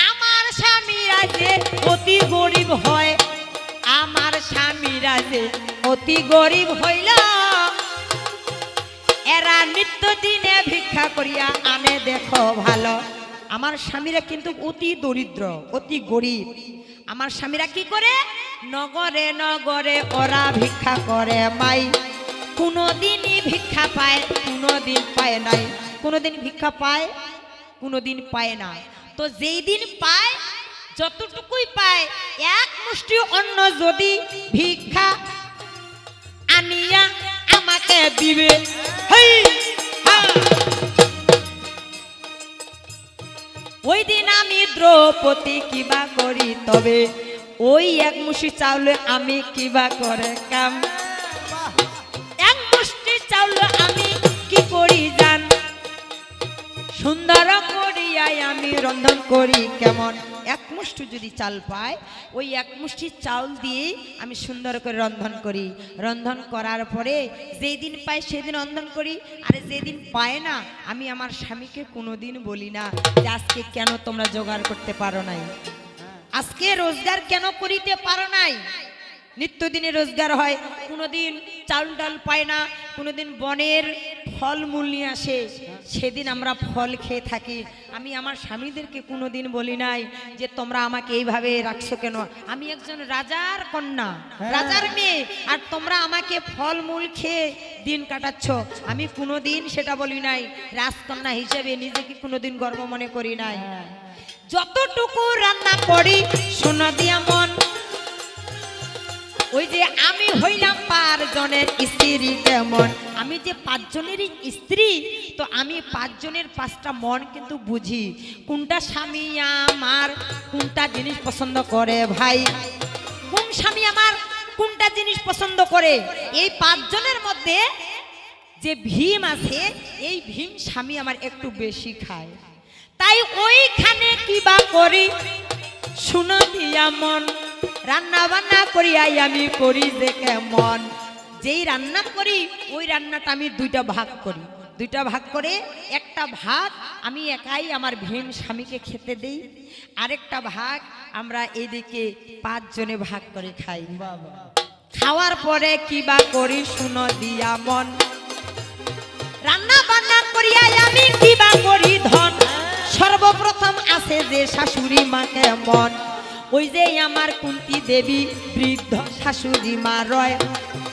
Speaker 1: আমার স্বামীরা যে অতি গরিব হয়, আমার স্বামীরা যে অতি গরিব হইল, এরা নিত্য দিনে ভিক্ষা করিয়া আনে দেখো ভালো। আমার স্বামীরা কিন্তু অতি দরিদ্র, অতি গরিব। আমার স্বামীরা কি করে? নগরে নগরে ওরা ভিক্ষা করে মাই, কোনোদিনই ভিক্ষা পায়, কোনোদিন পায় নাই। কোনোদিন ভিক্ষা পায়, কোনোদিন পায় না। তো যেই দিন পায়, যতটুকুই পায়, এক মুষ্টি অন্ন যদি ভিক্ষা আনিয়া আমাকে দিবে, হেই হ্যাঁ, ওই দিন আমি দ্রৌপদী কিবা করি, তবে ওই এক মুষ্টি চাউলে আমি কিবা করে কাম। এক মুষ্টি চাউল আমি কি করি জান, সুন্দর করিয়াই আমি রন্ধন করি কেমন। এক মুষ্টি যদি চাল পাই, ওই এক মুষ্টি চাউল দিয়ে আমি সুন্দর করে রন্ধন করি। রন্ধন করার পরে যেই দিন পাই সেদিন রন্ধন করি, আর যেদিন পায় না আমি আমার স্বামীকে কোনোদিন বলি না যে আজকে কেন তোমরা জোগাড় করতে পারো নাই, আজকে রোজগার কেন করিতে পারো নাই। নিত্যদিনে রোজগার হয়, কোনোদিন চাউল ডাল পায় না, কোনোদিন বনের ফল মূল নিয়ে আসে, সেদিন আমরা ফল খেয়ে থাকি। আমি আমার স্বামীদেরকে কোনোদিন বলি নাই যে তোমরা আমাকে এইভাবে রাখছো কেন, আমি একজন রাজার কন্যা, রাজার মেয়ে, আর তোমরা আমাকে ফল মূল খেয়ে দিন কাটাচ্ছ। আমি কোনোদিন সেটা বলি নাই। রাজকন্যা হিসেবে নিজেকে কোনোদিন গর্ব মনে করি নাই। যতটুকু রান্না করি সোনা দিয়া মন, ওই যে আমি হইলাম 5 জনের স্ত্রী কেমন। আমি যে 5 জনেরই স্ত্রী, তো আমি 5 জনের 5টা মন কিন্তু বুঝি, কোনটা স্বামী আমার কোনটা জিনিস পছন্দ করে। ভাই, কোন স্বামী আমার কোনটা জিনিস পছন্দ করে। এই 5 জনের মধ্যে যে ভীম আছে, এই ভীম স্বামী আমার একটু বেশি খায়, তাই ওইখানে কিবা করি শুনো দিয়া মন। রান্না বান্না করিয়াই আমি করি যে কেমন। যেই রান্না করি ওই রান্নাটা আমি 2টা ভাগ করি। 2টা ভাগ করে একটা ভাগ আমি একাই আমার ভীম স্বামীকে খেতে দেই, আরেকটা ভাগ আমরা এদিকে 5 জনে ভাগ করে খাই। খাওয়ার পরে কিবা করি শুনো দিয়া মন। রান্না বান্না করিয়াই আমি কিবা করি ধন। সর্বপ্রথম আছে যে শাশুড়ি মা কেমন। ওই যে আমার কুন্তী দেবী বৃদ্ধ শাশুড়ি মা রয়,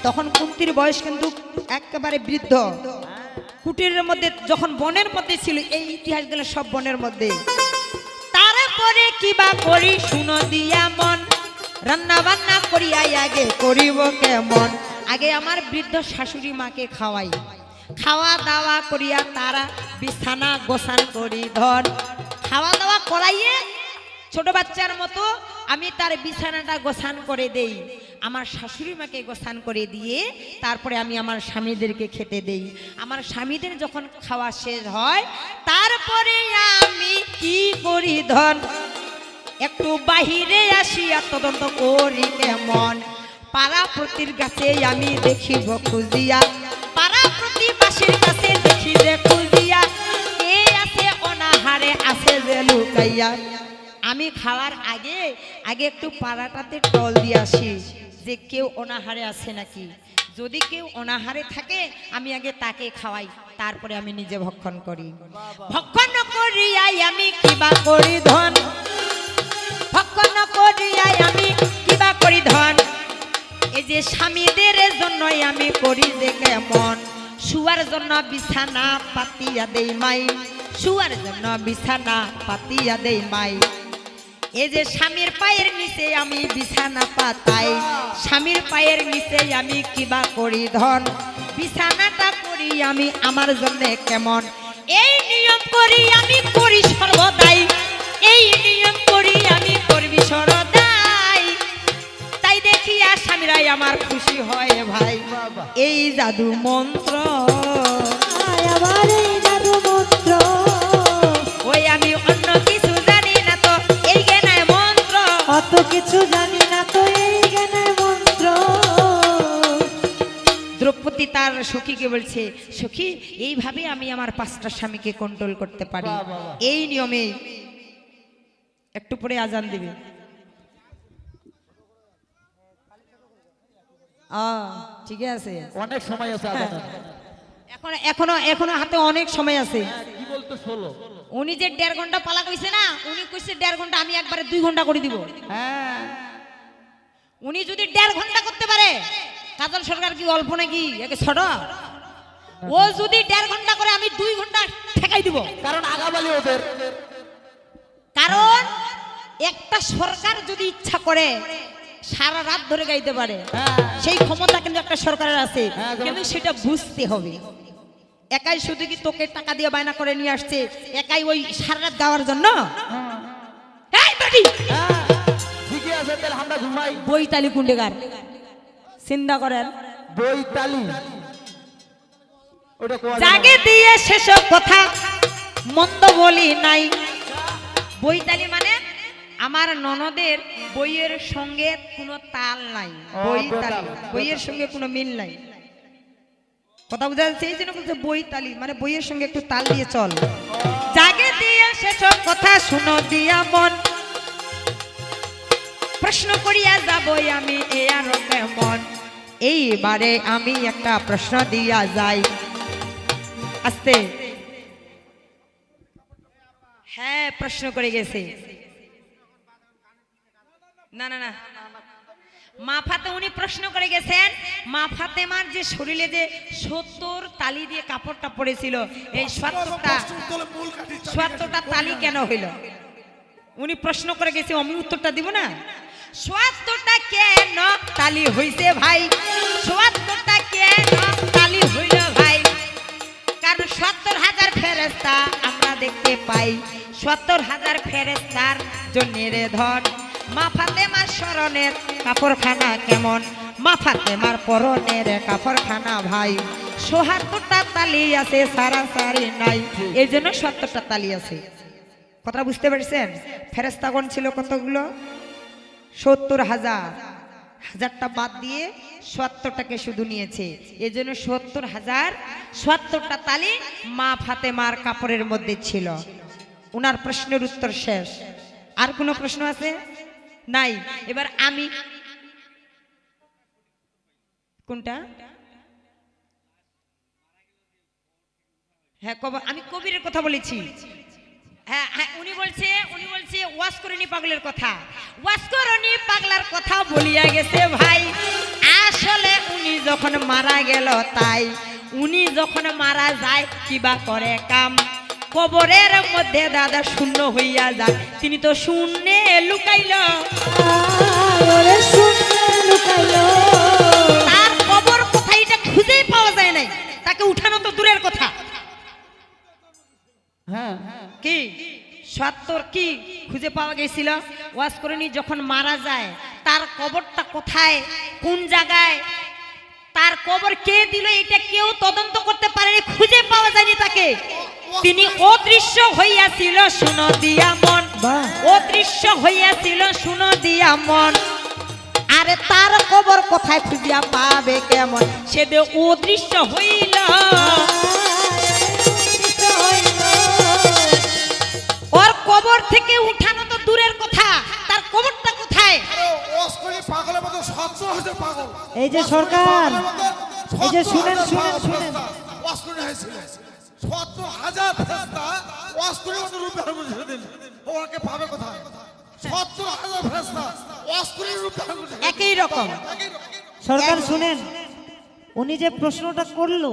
Speaker 1: তখন কুন্তীর বয়স কিন্তু একেবারে বৃদ্ধ। কুটিরের মধ্যে যখন বনের মধ্যে ছিল, এই ইতিহাস গেলে সব বনের মধ্যে। তারপরে কিবা করি শুনো দিয়া মন। রান্না বান্না করিয়াই আগে করিব কেমন। আগে আমার বৃদ্ধ শাশুড়ি মাকে খাওয়াই, খাওয়া দাওয়া করিয়া তারা বিছানা গোছান করি ধন। খাওয়া দাওয়া করাইয়ে ছোট বাচ্চার মতো আমি তার বিছানাটা গোছান করে দেই। আমার শাশুড়ি মাকে গোছান করে দিয়ে তারপরে আমি আমার স্বামীদেরকে খেতে দেই। আমার স্বামীদের যখন খাওয়া শেষ হয়, তারপরে আমি কি করি ধন, একটু বাহিরে আসিয়া তদন্ত করি কেমন পাড়া প্রতির কাছে আমি দেখিব খুঁজিয়া পাড়া প্রতিবাসীর কাছে দেখি যে খুঁজিয়া কে আছে অনাহারে আছে যে লুকাইয়া আমি খাওয়ার আগে আগে একটু পাড়াটাতে টল দিয়ে আসি যে কেউ অনাহারে আছে নাকি যদি কেউ অনাহারে থাকে আমি আগে তাকে খাওয়াই তারপরে আমি নিজে ভক্ষণ করি ভক্ষণ করিয়াই আমি কিবা করি ধন ভক্ষণ করিয়াই আমি কিবা করি ধন এই যে স্বামীদের জন্যই আমি করি যে কেমন শুয়ার জন্য বিছানা পাতিয়া দেই মাই শুয়ার জন্য বিছানা পাতিয়া দেই মাই এই যে স্বামীর পায়ের নিচে আমি বিছানা পাতাই স্বামীর পায়ের নিচে আমি কিবা করি ধন বিছানাটা করি আমি আমার জন্য কেমন এই নিয়ম করি আমি করি সর্বদাই এই নিয়ম করি আমি করবি সর্বদাই তাই দেখিয়া স্বামীরাই আমার খুশি হয় ভাই এই জাদু মন্ত্র
Speaker 3: আমার এই জাদু মন্ত্র
Speaker 1: ওই আমি অন্য কিছু জানি না তো এই জ্ঞানের মন্ত্র
Speaker 3: অত কিছু জানি না তো এই জ্ঞানের মন্ত্র
Speaker 1: দ্রৌপদী তার সখীকে বলছে সখী এইভাবে আমি আমার 5টা স্বামীকে কন্ট্রোল করতে পারি এই নিয়মে একটু পরে আজান দিবে ঠিক আছে
Speaker 2: অনেক সময় আছে আজানের।
Speaker 1: এখনো এখনো হাতে অনেক সময় আছে
Speaker 2: কি বলতো 16?
Speaker 1: উনি যে 1.5 ঘন্টা পালা কইছে না উনি কইছে 1.5 ঘন্টা আমি একবারে 2 ঘন্টা করে দিব
Speaker 2: হ্যাঁ
Speaker 1: উনি যদি 1.5 ঘন্টা করতে পারে কাজল সরকার কি অল্প নাকি একে ছোট ও যদি 1.5 ঘন্টা করে আমি 2 ঘন্টা ঠেকাই দিব
Speaker 2: কারণ আগাবালি ওদের।
Speaker 1: কারণ একটা সরকার যদি ইচ্ছা করে সারা রাত ধরে গাইতে পারে
Speaker 2: হ্যাঁ।
Speaker 1: সেই ক্ষমতা কিন্তু একটা সরকারের আছে
Speaker 2: হ্যাঁ,
Speaker 1: কিন্তু সেটা বুঝতে হবে একাই শুধু কি তোকে টাকা দিয়ে বায়না করে নিয়ে আসছে একাই ওই সারা রাত গাওয়ার জন্য এই বেটি
Speaker 2: হ্যাঁ ঠিকই আছে তাহলে আমরা ঘুমাই।
Speaker 1: বইতালি কুন্ডেগার চিন্তা করেন
Speaker 2: বইতালি ওটা কোয়া
Speaker 1: জাগে দিয়ে শেষ কথা মন্দ বলি নাই বইতালি মানে আমার ননদের বইয়ের সঙ্গে কোনো তাল নাই বইতালি বইয়ের সঙ্গে কোনো মিল নাই কথা বুঝা যাচ্ছে এই জন্য বলছে বইতালি মানে বইয়ের সঙ্গে একটু তাল দিয়ে চল জাগে দিয়ে শেষ কথা শুনো দিয়া মন প্রশ্ন করিয়া যাবই আমি এ আর কেমন এইবারে আমি একটা প্রশ্ন দিয়া যাই আস্তে হ্যাঁ প্রশ্ন করে গেছে না না না মা ফাতে উনি প্রশ্ন করে গেছেন মা ফাতেমার যে শরীরে যে 70 তালি দিয়ে কাপড়টা পড়েছিল এই 70টা তালি কেন হইল উনি প্রশ্ন করে গেছে আমি উত্তরটা দিব না ৭০টা কেন তালি হইছে ভাই ৭০টা কেন তালি হইল ভাই কারণ ৭০,০০০ ফেরেশতা আমরা দেখতে পাই ৭০,০০০ ফেরেশতার জন্য রে ধন মা ফাতেমার শরণের কাপড়খানা কেমন মা ফাতেমার পরনের কাপড়খানা ভাই ৭০টা তালি আছে সারাসারি নাই এই জন্য ৭০টা তালি আছে কথা বুঝতে পেরেছেন ফেরেশতাগণ ছিল কতগুলো ৭০,০০০ হাজারটা বাদ দিয়ে ৭০টাকে শুধু নিয়েছে এই জন্য ৭০,০০০ ৭০টা তালি মা ফাতেমার কাপড়ের মধ্যে ছিল উনার প্রশ্নের উত্তর শেষ আর কোনো প্রশ্ন আছে নাই এবার আমি কোনটা হ্যাঁ আমি কবিরের কথা বলেছি হ্যাঁ হ্যাঁ উনি বলছে ওয়াজ করেনি পাগলের কথা ওয়াজ করেনি পাগলার কথা বলিয়া গেছে ভাই আসলে উনি যখন মারা গেল তাই উনি যখন মারা যায় কিবা করে কাম কবরের মধ্যে দাদা শূন্য হইয়া যায় তিনি তো শূন্যে লুকাইল তার কবর কোথায় এটা খুঁজেই পাওয়া যায় নাই তাকে উঠানো তো দূরের কথা
Speaker 2: হ্যাঁ
Speaker 1: কি ৭০ কি খুঁজে পাওয়া গেছিল ওয়াজ করেনি যখন মারা যায় তার কবরটা কোথায় কোন জায়গায় তার কবর কে দিল এটা কেউ তদন্ত করতে পারেনি খুঁজে পাওয়া যায়নি তাকে তিনি অদৃশ্য হইয়াছিল শুনো দিয়া মন
Speaker 3: বাহ
Speaker 1: অদৃশ্য হইয়াছিল শুনো দিয়া মন, আরে তার কবর কোথায় খুঁজিয়া পাবে কেমন, সে যে অদৃশ্য হইল। ওর কবর থেকে উঠানো তো দূরের কথা, তার কবরটা কোথায়?
Speaker 4: পাগলের মতো 70,000 পাগল,
Speaker 3: এই যে সরকার, এই যে শুনেন শুনেন শুনেন,
Speaker 4: 70,000 ফেরেশতা অস্ত্রের মতো রূপ ধারণ করে ছেড়ে দিল, ওকে পাবে কোথায়? 70,000 ফেরেশতা অস্ত্রের রূপ ধারণ করে ছেড়ে দিল।
Speaker 1: একই রকম।
Speaker 3: সরকার শুনেন, উনি যে প্রশ্নটা করলো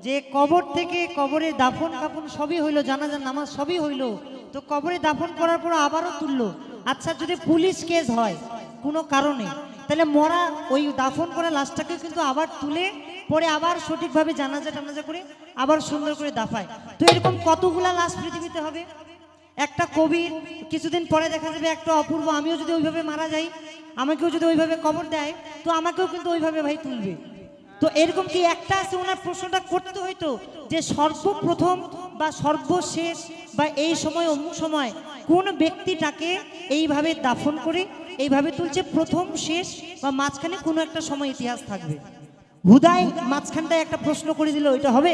Speaker 3: যে কবর থেকে কবরে দাফন কাফন সবই হইলো, জানাজার নামাজ সবই হইলো, তো কবরে দাফন করার পর আবারও তুললো। আচ্ছা যদি পুলিশ কেস হয় কোনো কারণে, তাহলে মরা ওই দাফন করা লাশটাকে কিন্তু আবার তুলে পরে আবার সঠিকভাবে জানাজা টানাজা করে আবার সুন্দর করে দাফায়। তো এরকম কতগুলা লাশ পৃথিবীতে হবে? একটা কবির কিছুদিন পরে দেখা যাবে একটা অপূর্ব, আমিও যদি ওইভাবে মারা যাই, আমাকেও যদি ওইভাবে কবর দেয়, তো আমাকেও কিন্তু ওইভাবে ভাই তুলবে। তো এরকম কি একটা আছে? ওনার প্রশ্নটা করতে হইতো যে সর্বপ্রথম বা সর্বশেষ বা এই সময় অমুক সময় কোন ব্যক্তিটাকে এইভাবে দাফন করে এইভাবে তুলছে, প্রথম শেষ বা মাঝখানে কোনো একটা সময় ইতিহাস থাকবে। হুদাই মাঝখানটায় একটা প্রশ্ন করে দিল, এটা হবে?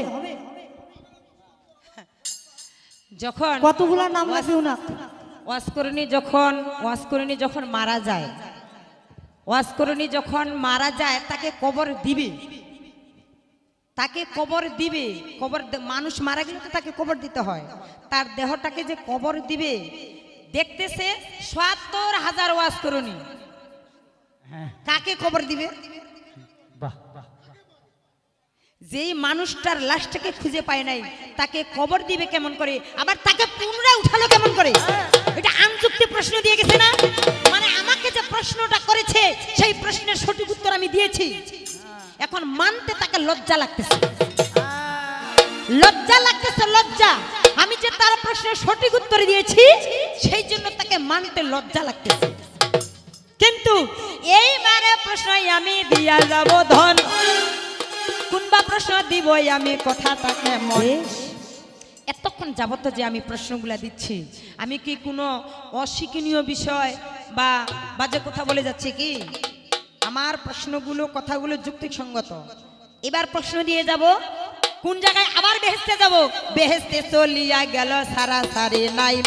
Speaker 1: যখন
Speaker 3: কতগুলা নাম লাগবে ওনার?
Speaker 1: ওয়াসকরণী যখন মারা যায়, ওয়াসকরণী যখন মারা যায় তাকে কবর দিবে, তাকে কবর দিবে। মানুষ মারা গেলে তো তাকে কবর দিতে হয়, তার দেহটাকে যে কবর দিবে দেখতেছে 70,000 ওয়াসকরণী। কাকে কবর দিবে? যেই মানুষটার লাশটাকে খুঁজে পায় নাই তাকে কবর দিবে কেমন করে, আবার তাকে পুনরায় উঠালো কেমন করে? এটা আনযুক্তি প্রশ্ন দিয়ে গেছে না? মানে আমাকে যে প্রশ্নটা করেছে সেই প্রশ্নের সঠিক উত্তর আমি দিয়েছি, এখন মানতে তাকে লজ্জা লাগতেছে, লজ্জা লাগতেছে, লজ্জা। আমি যে তার প্রশ্নের সঠিক উত্তর দিয়েছি সেই জন্য তাকে মানতে লজ্জা লাগতেছে। কিন্তু এইবারে প্রশ্ন আমি দিয়া যাব ধন, কোনবা প্রশ্ন দিব আমি কথাটা কেমন। এতক্ষণ যাবত যে আমি প্রশ্নগুলা দিচ্ছি, আমি কি কোনো অশিক্ষণীয় বিষয় বা বাজে কথা বলে যাচ্ছি কি? আমার প্রশ্নগুলো কথাগুলো যুক্তিসঙ্গত। এবার প্রশ্ন দিয়ে যাব কোন জায়গায়? আবার বেহেশতে যাব। বেহেশতে চলিয়া গেল সারা সারি নাই,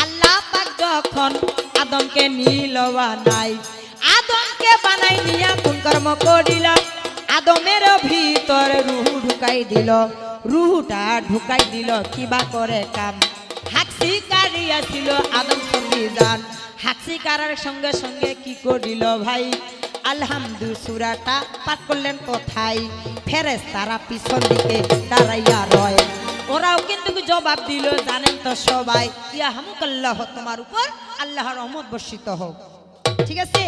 Speaker 1: আল্লাহ পাক যখন আদমকে নিল বানাই, আদমকে বানাই নিয়া কোন কর্ম করিল? আদমের ভিতরে রুহু ঢুকাই দিল, রুহুটা ঢুকাই দিল কিবা করে কাম। হাকসি কারিয়াছিল আদম সংবিধান, হাকসি কারার সঙ্গে সঙ্গে কি করিল ভাই? আলহামদু সূরাটা পাঠ করলেন কোথায়? ফেরেশতারা পিছন দিকে দাঁড়াইয়া রয়, ওরাও কিন্তু জবাব দিল জানেন তো সবাই, ইয়া হামুকাল্লাহ, তোমার উপর আল্লাহর রহমত বর্ষিত হোক। ঠিক আছে,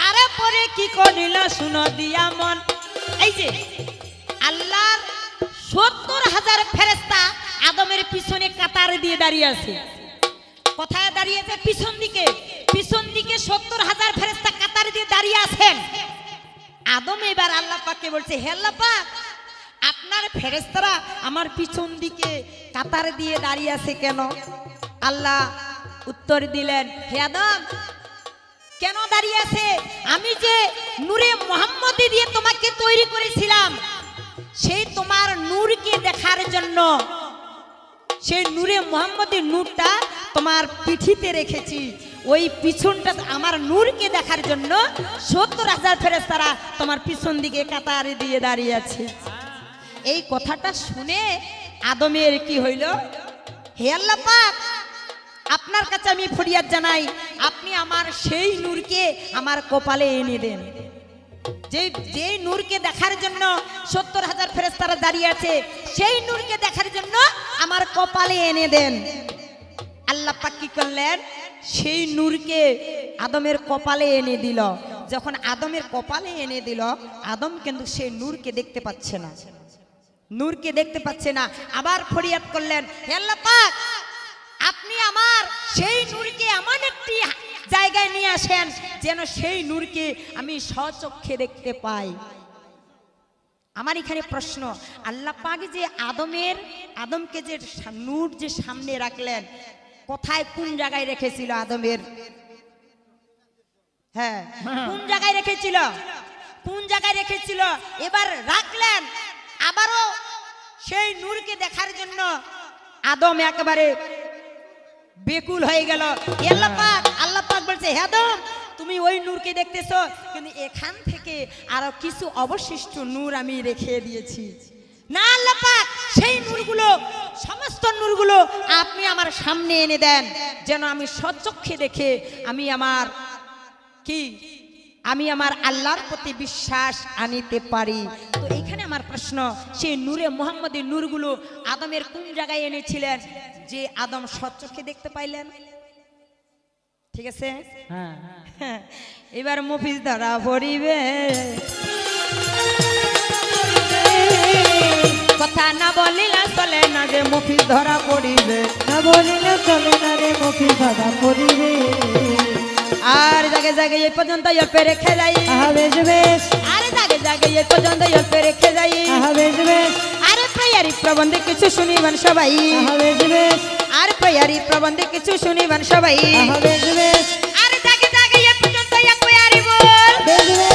Speaker 1: তারপরে কি করিল শুনো দিয়া মন। এই যে আল্লাহর 70,000 ফেরেশতা আদমের পিছনে কাতার দিয়ে দাঁড়িয়ে আছে। কোথায় দাঁড়িয়েছে? পিছন দিকে। পিছন দিকে 70,000 ফেরেশতা কাতার দিয়ে দাঁড়িয়ে আছেন। আদম এবার আল্লাহ পাককে বলছে, হে আল্লাহ পাক, আপনার ফেরেশতারা আমার পিছন দিকে কাতার দিয়ে দাঁড়িয়ে আছে কেন? আল্লাহ উত্তর দিলেন, হে আদম, কেন দাঁড়িয়ে আছে? আমি যে নূরে মুহাম্মদী দিয়ে তোমাকে তৈরি করেছিলাম, সেই তোমার নূরকে দেখার জন্য সেই নূরে মুহাম্মদী নূরটা তোমার পিঠিতে রেখেছি, ওই পিছনটা আমার নূরকে দেখার জন্য 70,000 ফেরেশতারা তোমার পিছন দিকে কাতারে দিয়ে দাঁড়িয়ে আছে। এই কথাটা শুনে আদমের কি হইল? হে আল্লাহ পাক, আপনার কাছে আমি ফরিয়াদ জানাই, আপনি আমার সেই নূরকে আমার কপালে এনে দেন। যে নূরকে দেখার জন্য 70,000 ফেরেশতারা দাঁড়িয়ে আছে, সেই নূরকে দেখার জন্য আমার কপালে এনে দেন। আল্লাহ পাক কি করলেন? সেই নূরকে আদমের কপালে এনে দিল। যখন আদমের কপালে এনে দিল, আদম কিন্তু সেই নূরকে দেখতে পাচ্ছে না, নূরকে দেখতে পাচ্ছে না। আবার ফরিয়াদ করলেন, হে আল্লাহ পাক, আপনি আমার সেই নূরকে এমন একটি জায়গায় নিয়ে আসেন যেন সেই নূরকে আমি স্বচক্ষে দেখতে পাই। আমার এখানে প্রশ্ন, আল্লাহ পাক যে আদমকে যে নূর যে সামনে রাখলেন, কোথায় কোন জায়গায় রেখেছিল আদমের, হ্যাঁ কোন জায়গায় রেখেছিল, কোন জায়গায় রেখেছিল, এবার রাখলেন। আবারও সেই নূরকে দেখার জন্য আদম একেবারে বেকুল হয়ে গেল। আল্লাহ পাক বলছে, হে আদম তুমি ওই নূরকে দেখতেছো, কিন্তু এখান থেকে আরো কিছু অবশিষ্ট নূর আমি রেখে দিয়েছি। না আল্লাহ পাক, সেই নূরগুলো, সমস্ত নূরগুলো আপনি আমার সামনে এনে দেন, যেন আমি সচক্ষে দেখে আমি আমার আল্লাহর প্রতি বিশ্বাস আনিতে পারি। তো এখানে আমার প্রশ্ন, সেই নূরে মুহাম্মদের নূরগুলো আদমের কোন জায়গায় এনেছিলেন যে আদম সচক্ষে দেখতে পাইলেন? ঠিক আছে,
Speaker 2: হ্যাঁ
Speaker 1: এবার মফিজ ধরা পড়িবে, কথা না বলিলে চলে না রে মফিজ ধরা পড়িবে,
Speaker 3: না বলিলে চলে না রে মফিজ ধরা পড়িবে।
Speaker 1: আর জাগে জাগে এই পর্যন্ত অল্পে রেখে যাই,
Speaker 3: আহা বেশ বেশ,
Speaker 1: আরে জাগে জাগে এই পর্যন্ত অল্পে রেখে যাই,
Speaker 3: আহা বেশ বেশ,
Speaker 1: আরে প্রিয়ারি প্রবন্ধে কিছু শুনিবেন সবাই,
Speaker 3: আহা বেশ বেশ,
Speaker 1: আর প্রিয়ারি প্রবন্ধে কিছু শুনিবেন সবাই,
Speaker 3: আহা বেশ বেশ,
Speaker 1: আরে জাগে জাগে এই পর্যন্ত প্রিয়ারি বল,
Speaker 3: বেশ বেশ।